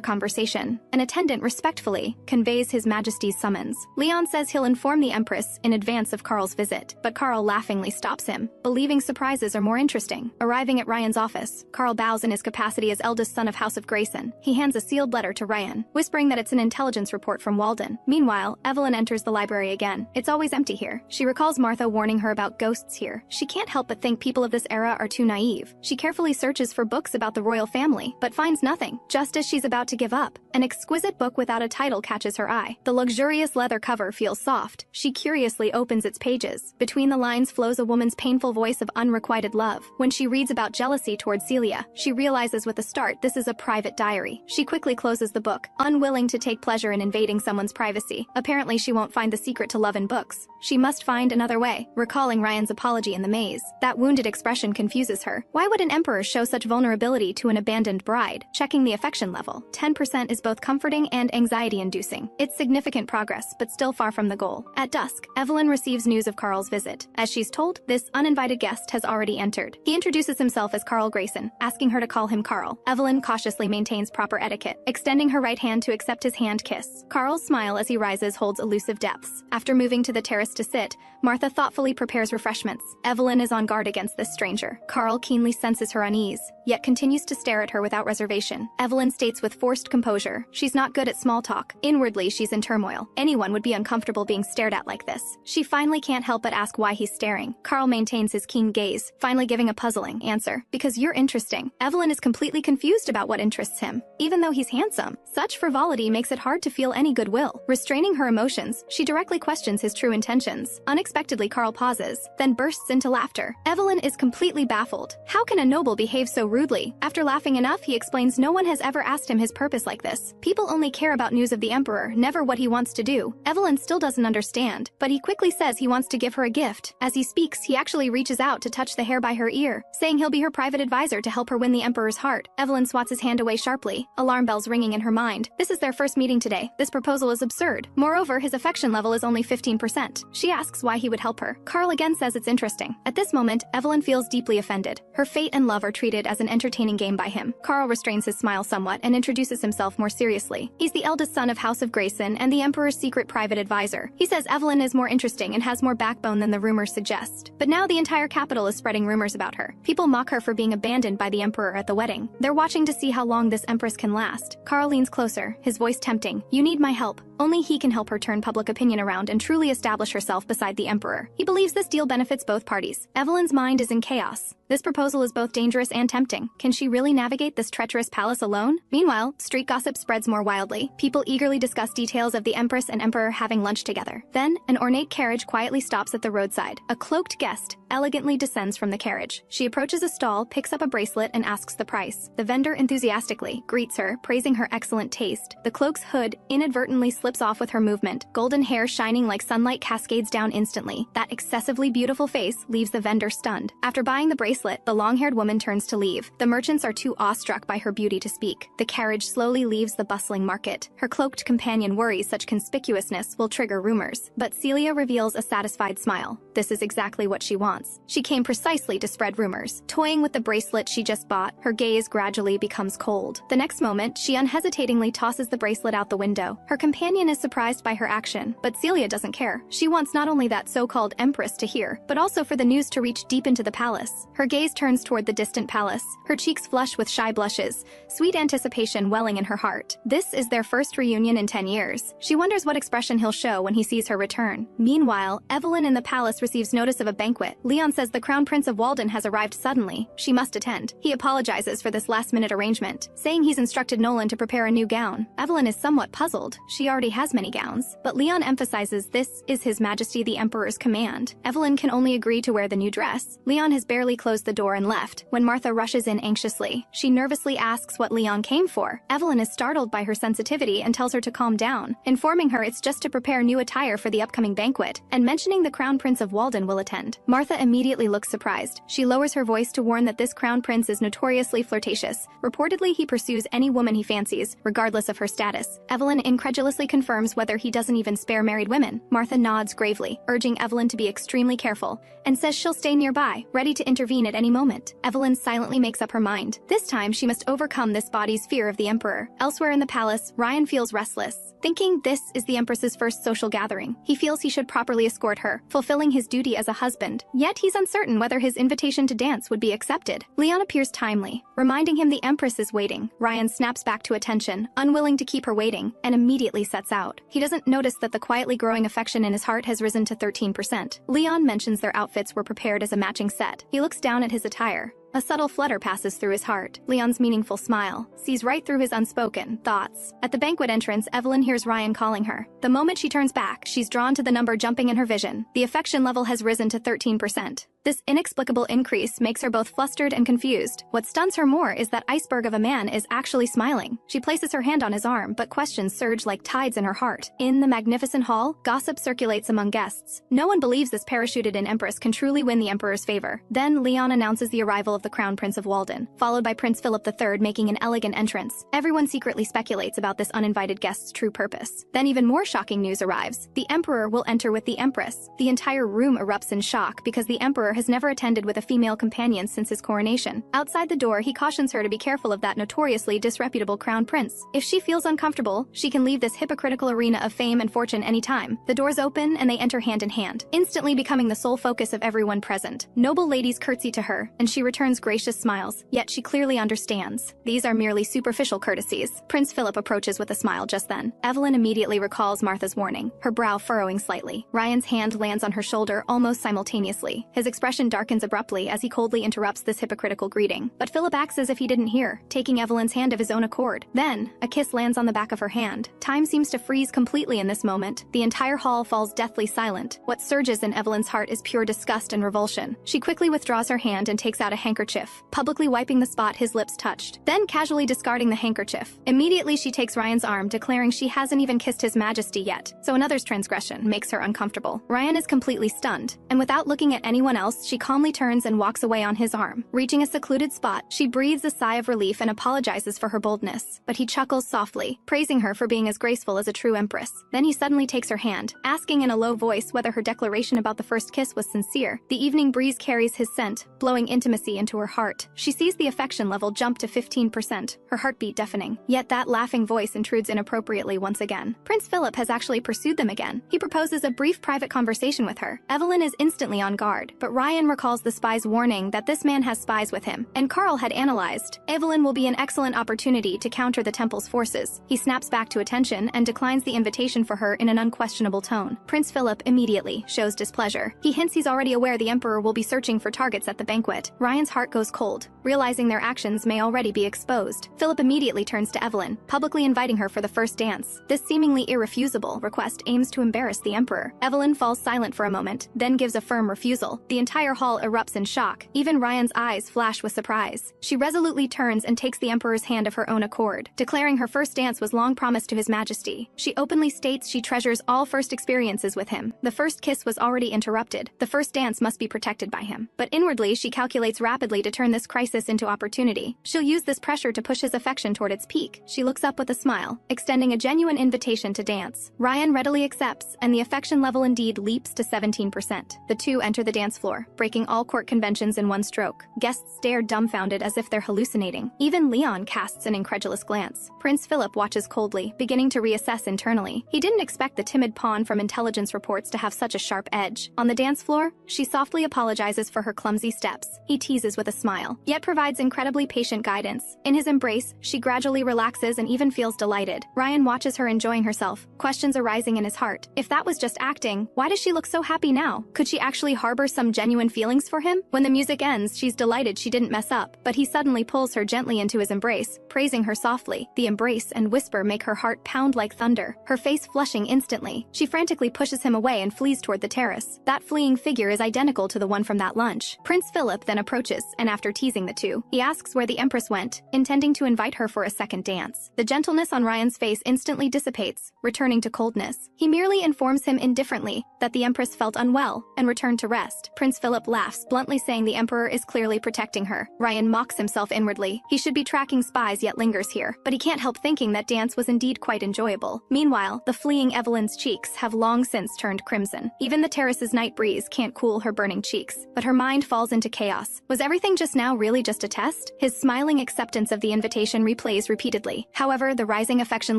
conversation. An attendant respectfully conveys His Majesty's summons. Leon says he'll inform the Empress in advance of Carl's visit, but Carl laughingly stops him, believing surprises are more interesting. Arriving at Ryan's office, Carl bows in his capacity as eldest son of House of Grayson. He hands a sealed letter to Ryan, whispering that it's an intelligence report from Walden. Meanwhile, Evelyn enters the library again. It's always empty here. She recalls Martha warning her about ghosts here. She can't help but think people of this era are too naive. She carefully searches for books about the royal family, but finds nothing. Just as she's about to give up, an exquisite book without a title catches her eye. The luxurious leather cover feels soft. She curiously opens its pages. Between the lines flows a woman's painful voice of unrequited love. When she reads about jealousy toward Celia, she realizes with a start this is a private diary. She quickly closes the book, unwilling to take pleasure in invading someone's privacy. Apparently she won't find the secret to love in books. She must find another way, recalling Ryan's apology in the maze. That wounded expression confuses her. Why would an emperor show such vulnerability to an abandoned bride? Checking the affection level, 10% is both comforting and anxiety-inducing. It's significant progress, but still far from the goal. At dusk, Evelyn receives news of Carl's visit. As she's told, this uninvited guest has already entered. He introduces himself as Carl Grayson, asking her to call him Carl. Evelyn cautiously maintains proper etiquette, extending her right hand to accept his hand kiss. Carl's smile as he rises holds elusive depths. After moving to the terrace to sit, Martha thoughtfully prepares refreshments. Evelyn is on guard against this stranger. Carl keenly senses her unease, yet continues to stare at her without reservation. Evelyn states with forced composure, she's not good at small talk. Inwardly, she's in turmoil. Anyone would be uncomfortable being stared at like this. She finally can't help but ask why he's staring. Carl maintains his keen gaze, finally giving a puzzling answer. Because you're interesting. Evelyn is completely confused about what interests him, even though he's handsome. Such frivolity makes it hard to feel any goodwill. Restraining her emotions, she directly questions his true intentions. Unexpectedly, Carl pauses, then bursts into laughter. Evelyn is completely baffled. How can a noble behave so rudely? After laughing enough, he explains no one has ever asked him his purpose like this. People only care about news of the emperor, never what he wants to do. Evelyn still doesn't understand, but he quickly says he wants to give her a gift. As he speaks, he actually reaches out to touch the hair by her ear, saying he'll be her private advisor to help her win the emperor's heart. Evelyn swats his hand away sharply, alarm bells ringing in her mind. This is their first meeting today. This proposal is absurd. Moreover, his affection level is only 15%. She asks why he would help her. Carl again says it's interesting. At this moment, Evelyn feels deeply offended. Her fate and love are treated as an entertaining game by him. Carl restrains his smile somewhat and introduces himself more seriously. He's the eldest son of House of Grayson and the emperor's secret private advisor. He says Evelyn is more interesting and has more backbone than the rumors suggest. But now the entire capital is spreading rumors about her. People mock her for being abandoned by the emperor at the wedding. They're watching to see how long this empress can last. Carl leans closer, his voice tempting. You need my help. Only he can help her turn public opinion around and truly establish herself beside the emperor. He believes this deal benefits both parties. Evelyn's mind is in chaos. This proposal is both dangerous and tempting. Can she really navigate this treacherous palace alone? Meanwhile, street gossip spreads more wildly. People eagerly discuss details of the empress and emperor having lunch together. Then, an ornate carriage quietly stops at the roadside. A cloaked guest elegantly descends from the carriage. She approaches a stall, picks up a bracelet, and asks the price. The vendor enthusiastically greets her, praising her excellent taste. The cloak's hood inadvertently slips off with her movement. Golden hair shining like sunlight cascades down instantly. That excessively beautiful face leaves the vendor stunned. After buying the bracelet, the long-haired woman turns to leave. The merchants are too awestruck by her beauty to speak. The carriage slowly leaves the bustling market. Her cloaked companion worries such conspicuousness will trigger rumors. But Celia reveals a satisfied smile. This is exactly what she wants. She came precisely to spread rumors. Toying with the bracelet she just bought, her gaze gradually becomes cold. The next moment, she unhesitatingly tosses the bracelet out the window. Her companion is surprised by her action, but Celia doesn't care. She wants not only that so-called empress to hear, but also for the news to reach deep into the palace. Her gaze turns toward the distant palace. Her cheeks flush with shy blushes, sweet anticipation welling in her heart. This is their first reunion in 10 years. She wonders what expression he'll show when he sees her return. Meanwhile, Evelyn in the palace receives notice of a banquet. Leon says the Crown Prince of Walden has arrived suddenly. She must attend. He apologizes for this last-minute arrangement, saying he's instructed Nolan to prepare a new gown. Evelyn is somewhat puzzled. She already has many gowns. But Leon emphasizes this is His Majesty the Emperor's command. Evelyn can only agree to wear the new dress. Leon has barely closed the door and left when Martha rushes in anxiously. She nervously asks what Leon came for. Evelyn is startled by her sensitivity and tells her to calm down, informing her it's just to prepare new attire for the upcoming banquet, and mentioning the Crown Prince of Walden will attend. Martha immediately looks surprised. She lowers her voice to warn that this crown prince is notoriously flirtatious. Reportedly, he pursues any woman he fancies, regardless of her status. Evelyn incredulously confirms whether he doesn't even spare married women. Martha nods gravely, urging Evelyn to be extremely careful, and says she'll stay nearby, ready to intervene at any moment. Evelyn silently makes up her mind. This time, she must overcome this body's fear of the Emperor. Elsewhere in the palace, Ryan feels restless, thinking this is the Empress's first social gathering. He feels he should properly escort her, fulfilling his duty as a husband. Yet he's uncertain whether his invitation to dance would be accepted. Leon appears timely, reminding him the Empress is waiting. Ryan snaps back to attention, unwilling to keep her waiting, and immediately sets out. He doesn't notice that the quietly growing affection in his heart has risen to 13%. Leon mentions their outfits were prepared as a matching set. He looks down at his attire. A subtle flutter passes through his heart. Leon's meaningful smile sees right through his unspoken thoughts. At the banquet entrance, Evelyn hears Ryan calling her. The moment she turns back, she's drawn to the number jumping in her vision. The affection level has risen to 13%. This inexplicable increase makes her both flustered and confused. What stuns her more is that iceberg of a man is actually smiling. She places her hand on his arm, but questions surge like tides in her heart. In the magnificent hall, gossip circulates among guests. No one believes this parachuted-in empress can truly win the Emperor's favor. Then Leon announces the arrival of the Crown Prince of Walden, followed by Prince Philip III making an elegant entrance. Everyone secretly speculates about this uninvited guest's true purpose. Then even more shocking news arrives. The Emperor will enter with the Empress. The entire room erupts in shock because the Emperor has never attended with a female companion since his coronation. Outside the door, he cautions her to be careful of that notoriously disreputable Crown Prince. If she feels uncomfortable, she can leave this hypocritical arena of fame and fortune anytime. The doors open and they enter hand in hand, instantly becoming the sole focus of everyone present. Noble ladies curtsy to her, and she returns gracious smiles, yet she clearly understands. These are merely superficial courtesies. Prince Philip approaches with a smile just then. Evelyn immediately recalls Martha's warning, her brow furrowing slightly. Ryan's hand lands on her shoulder almost simultaneously. His expression darkens abruptly as he coldly interrupts this hypocritical greeting. But Philip acts as if he didn't hear, taking Evelyn's hand of his own accord. Then, a kiss lands on the back of her hand. Time seems to freeze completely in this moment. The entire hall falls deathly silent. What surges in Evelyn's heart is pure disgust and revulsion. She quickly withdraws her hand and takes out a handkerchief, publicly wiping the spot his lips touched, then casually discarding the handkerchief. Immediately she takes Ryan's arm, declaring she hasn't even kissed His Majesty yet, so another's transgression makes her uncomfortable. Ryan is completely stunned, and without looking at anyone else, she calmly turns and walks away on his arm. Reaching a secluded spot, she breathes a sigh of relief and apologizes for her boldness, but he chuckles softly, praising her for being as graceful as a true empress. Then he suddenly takes her hand, asking in a low voice whether her declaration about the first kiss was sincere. The evening breeze carries his scent, blowing intimacy into her heart. She sees the affection level jump to 15%, her heartbeat deafening. Yet that laughing voice intrudes inappropriately once again. Prince Philip has actually pursued them again. He proposes a brief private conversation with her. Evelyn is instantly on guard, but Ryan recalls the spy's warning that this man has spies with him, and Carl had analyzed. Evelyn will be an excellent opportunity to counter the temple's forces. He snaps back to attention and declines the invitation for her in an unquestionable tone. Prince Philip immediately shows displeasure. He hints he's already aware the Emperor will be searching for targets at the banquet. Ryan's heart goes cold, realizing their actions may already be exposed. Philip immediately turns to Evelyn, publicly inviting her for the first dance. This seemingly irrefusable request aims to embarrass the Emperor. Evelyn falls silent for a moment, then gives a firm refusal. The entire hall erupts in shock. Even Ryan's eyes flash with surprise. She resolutely turns and takes the Emperor's hand of her own accord, declaring her first dance was long promised to His Majesty. She openly states she treasures all first experiences with him. The first kiss was already interrupted. The first dance must be protected by him. But inwardly, she calculates rapidly to turn this crisis into opportunity. She'll use this pressure to push his affection toward its peak. She looks up with a smile, extending a genuine invitation to dance. Ryan readily accepts, and the affection level indeed leaps to 17%. The two enter the dance floor, breaking all court conventions in one stroke. Guests stare dumbfounded as if they're hallucinating. Even Leon casts an incredulous glance. Prince Philip watches coldly, beginning to reassess internally. He didn't expect the timid pawn from intelligence reports to have such a sharp edge. On the dance floor, she softly apologizes for her clumsy steps. He teases with a smile, yet provides incredibly patient guidance. In his embrace, she gradually relaxes and even feels delighted. Ryan watches her enjoying herself, questions arising in his heart. If that was just acting, why does she look so happy now? Could she actually harbor some genuine feelings for him? When the music ends, she's delighted she didn't mess up, but he suddenly pulls her gently into his embrace, praising her softly. The embrace and whisper make her heart pound like thunder, her face flushing instantly. She frantically pushes him away and flees toward the terrace. That fleeing figure is identical to the one from that lunch. Prince Philip then approaches, blushes, and after teasing the two, he asks where the Empress went, intending to invite her for a second dance. The gentleness on Ryan's face instantly dissipates, returning to coldness. He merely informs him indifferently that the Empress felt unwell and returned to rest. Prince Philip laughs, bluntly saying the Emperor is clearly protecting her. Ryan mocks himself inwardly. He should be tracking spies yet lingers here, but he can't help thinking that dance was indeed quite enjoyable. Meanwhile, the fleeing Evelyn's cheeks have long since turned crimson. Even the terrace's night breeze can't cool her burning cheeks, but her mind falls into chaos. Was everything just now really just a test? His smiling acceptance of the invitation replays repeatedly. However, the rising affection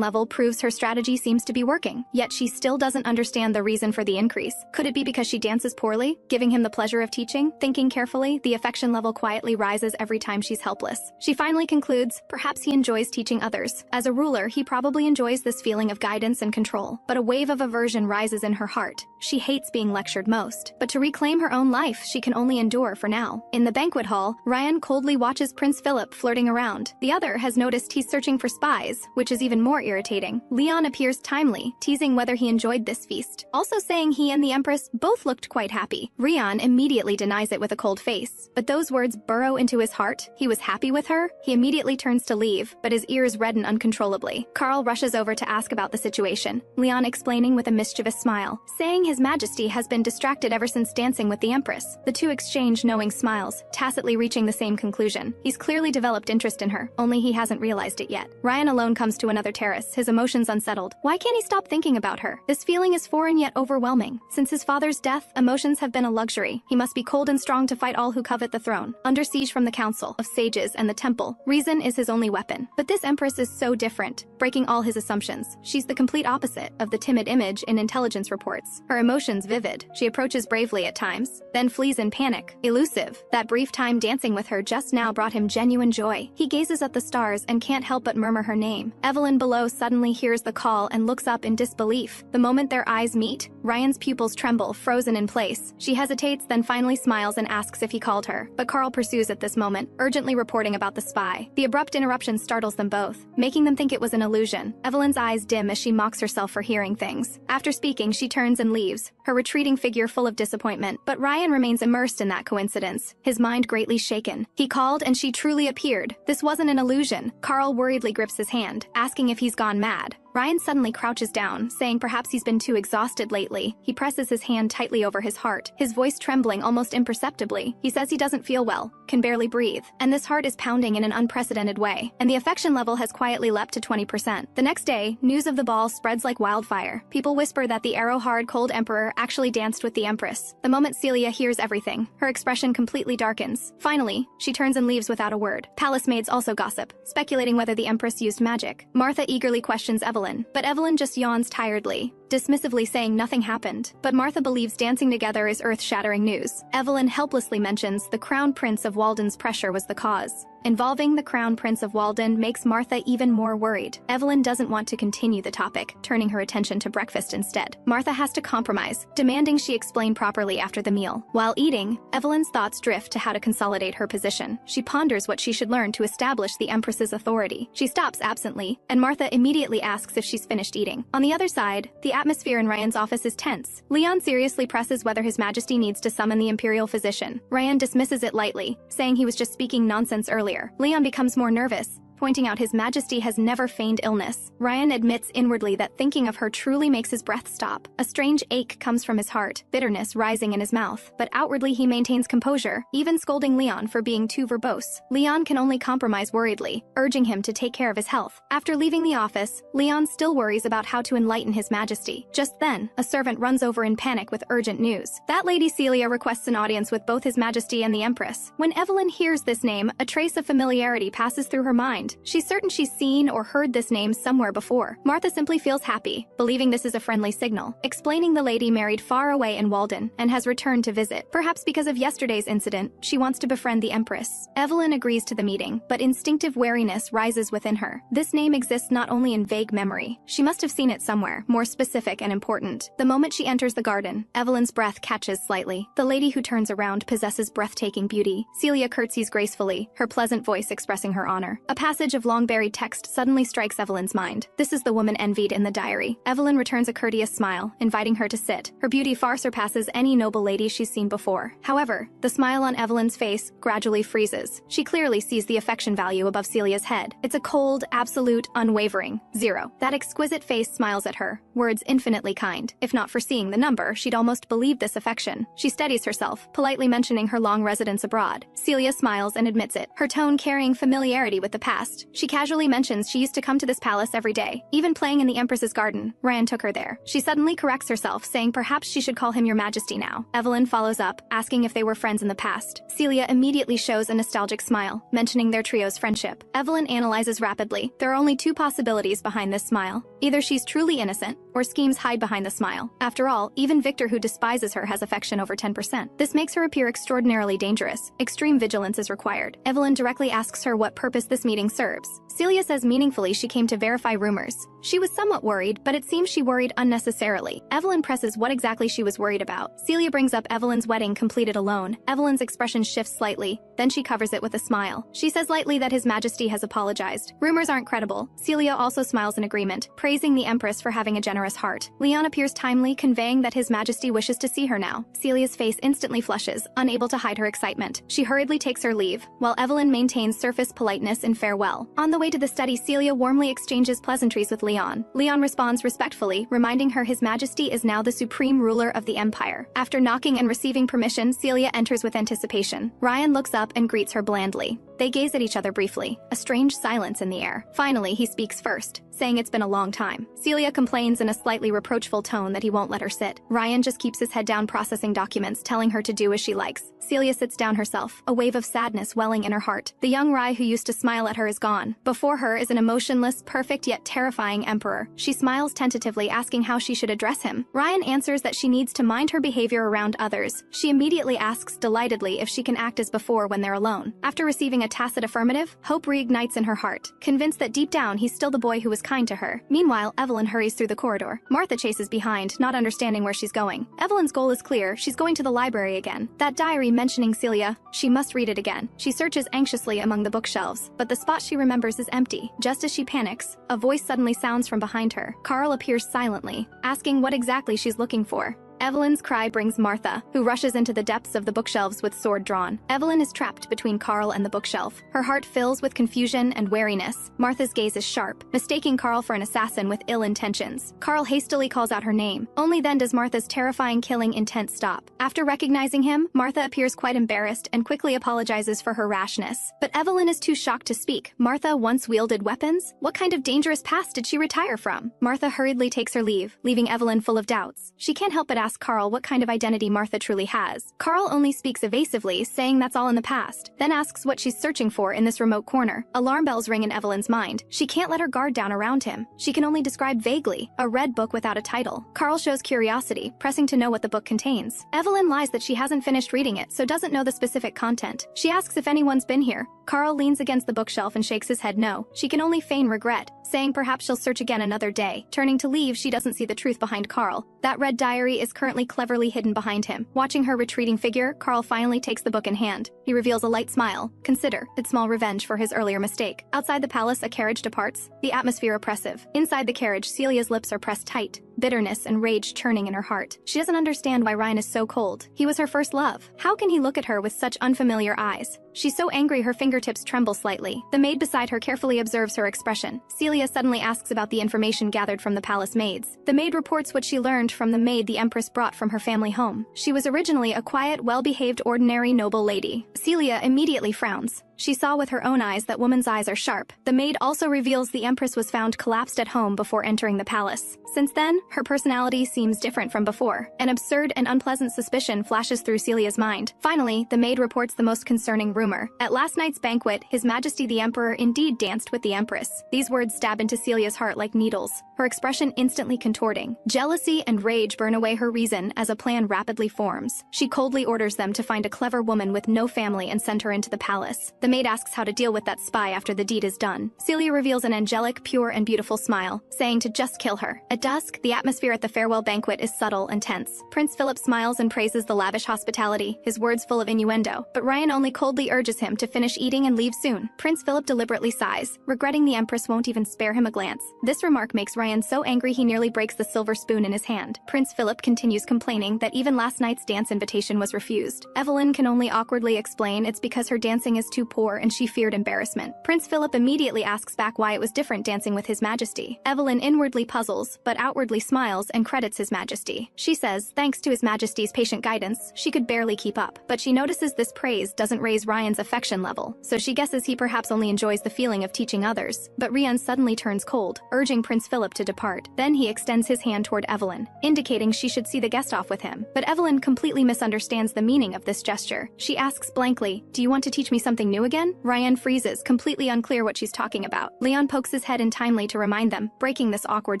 level proves her strategy seems to be working, yet she still doesn't understand the reason for the increase. Could it be because she dances poorly, giving him the pleasure of teaching? Thinking carefully, the affection level quietly rises every time she's helpless. She finally concludes, perhaps he enjoys teaching others. As a ruler, he probably enjoys this feeling of guidance and control, but a wave of aversion rises in her heart. She hates being lectured most, but to reclaim her own life, she can only endure for now. In the banquet hall, Ryan coldly watches Prince Philip flirting around. The other has noticed he's searching for spies, which is even more irritating. Leon appears timely, teasing whether he enjoyed this feast, also saying he and the Empress both looked quite happy. Rion immediately denies it with a cold face, but those words burrow into his heart. He was happy with her. He immediately turns to leave, but his ears redden uncontrollably. Carl rushes over to ask about the situation, Leon explaining with a mischievous smile, saying His Majesty has been distracted ever since dancing with the Empress. The two exchange knowing smiles, tacitly reaching the same conclusion. He's clearly developed interest in her, only he hasn't realized it yet. Ryan alone comes to another terrace, his emotions unsettled. Why can't he stop thinking about her? This feeling is foreign yet overwhelming. Since his father's death, emotions have been a luxury. He must be cold and strong to fight all who covet the throne. Under siege from the council of sages and the temple, reason is his only weapon. But this Empress is so different, breaking all his assumptions. She's the complete opposite of the timid image in intelligence reports. Her emotions vivid. She approaches bravely at times, then flees in panic. Elusive. That brief time dancing with her just now brought him genuine joy. He gazes at the stars and can't help but murmur her name. Evelyn below suddenly hears the call and looks up in disbelief. The moment their eyes meet, Ryan's pupils tremble, frozen in place. She hesitates, then finally smiles and asks if he called her. But Carl pursues at this moment, urgently reporting about the spy. The abrupt interruption startles them both, making them think it was an illusion. Evelyn's eyes dim as she mocks herself for hearing things. After speaking, she turns and leaves, her retreating figure full of disappointment. But Ryan remains immersed in that coincidence, his mind greatly shaken. He called and she truly appeared. This wasn't an illusion. Carl worriedly grips his hand, asking if he's gone mad. Ryan suddenly crouches down, saying perhaps he's been too exhausted lately. He presses his hand tightly over his heart, his voice trembling almost imperceptibly. He says he doesn't feel well, can barely breathe, and this heart is pounding in an unprecedented way, and the affection level has quietly leapt to 20%. The next day, news of the ball spreads like wildfire. People whisper that the arrow-hard cold emperor actually danced with the Empress. The moment Celia hears everything, her expression completely darkens. Finally, she turns and leaves without a word. Palace maids also gossip, speculating whether the Empress used magic. Martha eagerly questions Evelyn, but Evelyn just yawns tiredly, dismissively saying nothing happened. But Martha believes dancing together is earth-shattering news. Evelyn helplessly mentions the Crown Prince of Walden's pressure was the cause. Involving the Crown Prince of Walden makes Martha even more worried. Evelyn doesn't want to continue the topic, turning her attention to breakfast instead. Martha has to compromise, demanding she explain properly after the meal. While eating, Evelyn's thoughts drift to how to consolidate her position. She ponders what she should learn to establish the Empress's authority. She stops absently, and Martha immediately asks if she's finished eating. On the other side, the atmosphere in Ryan's office is tense. Leon seriously presses whether His Majesty needs to summon the Imperial Physician. Ryan dismisses it lightly, saying he was just speaking nonsense earlier. Leon becomes more nervous, pointing out His Majesty has never feigned illness. Ryan admits inwardly that thinking of her truly makes his breath stop. A strange ache comes from his heart, bitterness rising in his mouth, but outwardly he maintains composure, even scolding Leon for being too verbose. Leon can only compromise worriedly, urging him to take care of his health. After leaving the office, Leon still worries about how to enlighten His Majesty. Just then, a servant runs over in panic with urgent news. That Lady Celia requests an audience with both His Majesty and the Empress. When Evelyn hears this name, a trace of familiarity passes through her mind. She's certain she's seen or heard this name somewhere before. Martha simply feels happy, believing this is a friendly signal, explaining the lady married far away in Walden and has returned to visit. Perhaps because of yesterday's incident, she wants to befriend the Empress. Evelyn agrees to the meeting, but instinctive wariness rises within her. This name exists not only in vague memory. She must have seen it somewhere, more specific and important. The moment she enters the garden, Evelyn's breath catches slightly. The lady who turns around possesses breathtaking beauty. Celia curtsies gracefully, her pleasant voice expressing her honor. A passage message of long-buried text suddenly strikes Evelyn's mind. This is the woman envied in the diary. Evelyn returns a courteous smile, inviting her to sit. Her beauty far surpasses any noble lady she's seen before. However, the smile on Evelyn's face gradually freezes. She clearly sees the affection value above Celia's head. It's a cold, absolute, unwavering 0. That exquisite face smiles at her, words infinitely kind. If not for seeing the number, she'd almost believe this affection. She steadies herself, politely mentioning her long residence abroad. Celia smiles and admits it, her tone carrying familiarity with the past. She casually mentions she used to come to this palace every day, even playing in the Empress's garden. Ryan took her there. She suddenly corrects herself, saying perhaps she should call him Your Majesty now. Evelyn follows up, asking if they were friends in the past. Celia immediately shows a nostalgic smile, mentioning their trio's friendship. Evelyn analyzes rapidly. There are only two possibilities behind this smile. Either she's truly innocent, or schemes hide behind the smile. After all, even Victor, who despises her, has affection over 10%. This makes her appear extraordinarily dangerous. Extreme vigilance is required. Evelyn directly asks her what purpose this meeting serves. Celia says meaningfully she came to verify rumors. She was somewhat worried, but it seems she worried unnecessarily. Evelyn presses what exactly she was worried about. Celia brings up Evelyn's wedding completed alone. Evelyn's expression shifts slightly, then she covers it with a smile. She says lightly that His Majesty has apologized. Rumors aren't credible. Celia also smiles in agreement, praising the Empress for having a generous heart. Leon appears timely, conveying that His Majesty wishes to see her now. Celia's face instantly flushes, unable to hide her excitement. She hurriedly takes her leave, while Evelyn maintains surface politeness in farewell. On the way to the study, Celia warmly exchanges pleasantries with Leon. Leon responds respectfully, reminding her His Majesty is now the supreme ruler of the Empire. After knocking and receiving permission, Celia enters with anticipation. Ryan looks up and greets her blandly. They gaze at each other briefly, a strange silence in the air. Finally, he speaks first, saying it's been a long time. Celia complains in a slightly reproachful tone that he won't let her sit. Ryan just keeps his head down processing documents, telling her to do as she likes. Celia sits down herself, a wave of sadness welling in her heart. The young Rai who used to smile at her is gone. Before her is an emotionless, perfect yet terrifying emperor. She smiles tentatively, asking how she should address him. Ryan answers that she needs to mind her behavior around others. She immediately asks delightedly if she can act as before when they're alone. After receiving a tacit affirmative, hope reignites in her heart, convinced that deep down he's still the boy who was kind to her. Meanwhile, Evelyn hurries through the corridor. Martha chases behind, not understanding where she's going. Evelyn's goal is clear. She's going to the library again. That diary mentioning Celia, she must read it again. She searches anxiously among the bookshelves, but the spot she remembers is empty. Just as she panics, a voice suddenly sounds from behind her. Carl appears silently, asking what exactly she's looking for. Evelyn's cry brings Martha, who rushes into the depths of the bookshelves with sword drawn. Evelyn is trapped between Carl and the bookshelf. Her heart fills with confusion and wariness. Martha's gaze is sharp, mistaking Carl for an assassin with ill intentions. Carl hastily calls out her name. Only then does Martha's terrifying killing intent stop. After recognizing him, Martha appears quite embarrassed and quickly apologizes for her rashness. But Evelyn is too shocked to speak. Martha once wielded weapons? What kind of dangerous past did she retire from? Martha hurriedly takes her leave, leaving Evelyn full of doubts. She can't help but ask Carl what kind of identity Martha truly has. Carl only speaks evasively, saying that's all in the past, then asks what she's searching for in this remote corner. Alarm bells ring in Evelyn's mind. She can't let her guard down around him. She can only describe vaguely, a red book without a title. Carl shows curiosity, pressing to know what the book contains. Evelyn lies that she hasn't finished reading it, so doesn't know the specific content. She asks if anyone's been here. Carl leans against the bookshelf and shakes his head no. She can only feign regret, saying perhaps she'll search again another day. Turning to leave, she doesn't see the truth behind Carl. That red diary is currently cleverly hidden behind him. Watching her retreating figure, Carl finally takes the book in hand. He reveals a light smile. Consider it small revenge for his earlier mistake. Outside the palace, a carriage departs, the atmosphere oppressive. Inside the carriage, Celia's lips are pressed tight, bitterness and rage churning in her heart. She doesn't understand why Ryan is so cold. He was her first love. How can he look at her with such unfamiliar eyes? She's so angry her fingertips tremble slightly. The maid beside her carefully observes her expression. Celia suddenly asks about the information gathered from the palace maids. The maid reports what she learned from the maid the Empress brought from her family home. She was originally a quiet, well-behaved, ordinary noble lady. Celia immediately frowns. She saw with her own eyes that woman's eyes are sharp. The maid also reveals the Empress was found collapsed at home before entering the palace. Since then, her personality seems different from before. An absurd and unpleasant suspicion flashes through Celia's mind. Finally, the maid reports the most concerning rumor. At last night's banquet, His Majesty the Emperor indeed danced with the Empress. These words stab into Celia's heart like needles, her expression instantly contorting. Jealousy and rage burn away her reason as a plan rapidly forms. She coldly orders them to find a clever woman with no family and send her into the palace. The maid asks how to deal with that spy after the deed is done. Celia reveals an angelic, pure, and beautiful smile, saying to just kill her. At dusk, the atmosphere at the farewell banquet is subtle and tense. Prince Philip smiles and praises the lavish hospitality, his words full of innuendo, but Ryan only coldly urges him to finish eating and leave soon. Prince Philip deliberately sighs, regretting the Empress won't even spare him a glance. This remark makes Ryan so angry he nearly breaks the silver spoon in his hand. Prince Philip continues complaining that even last night's dance invitation was refused. Evelyn can only awkwardly explain it's because her dancing is too poor and she feared embarrassment. Prince Philip immediately asks back why it was different dancing with His Majesty. Evelyn inwardly puzzles, but outwardly smiles and credits His Majesty. She says, thanks to His Majesty's patient guidance, she could barely keep up. But she notices this praise doesn't raise Ryan's affection level, so she guesses he perhaps only enjoys the feeling of teaching others. But Ryan suddenly turns cold, urging Prince Philip to depart. Then he extends his hand toward Evelyn, indicating she should see the guest off with him. But Evelyn completely misunderstands the meaning of this gesture. She asks blankly, do you want to teach me something new again? Ryan freezes, completely unclear what she's talking about. Leon pokes his head in timely to remind them, breaking this awkward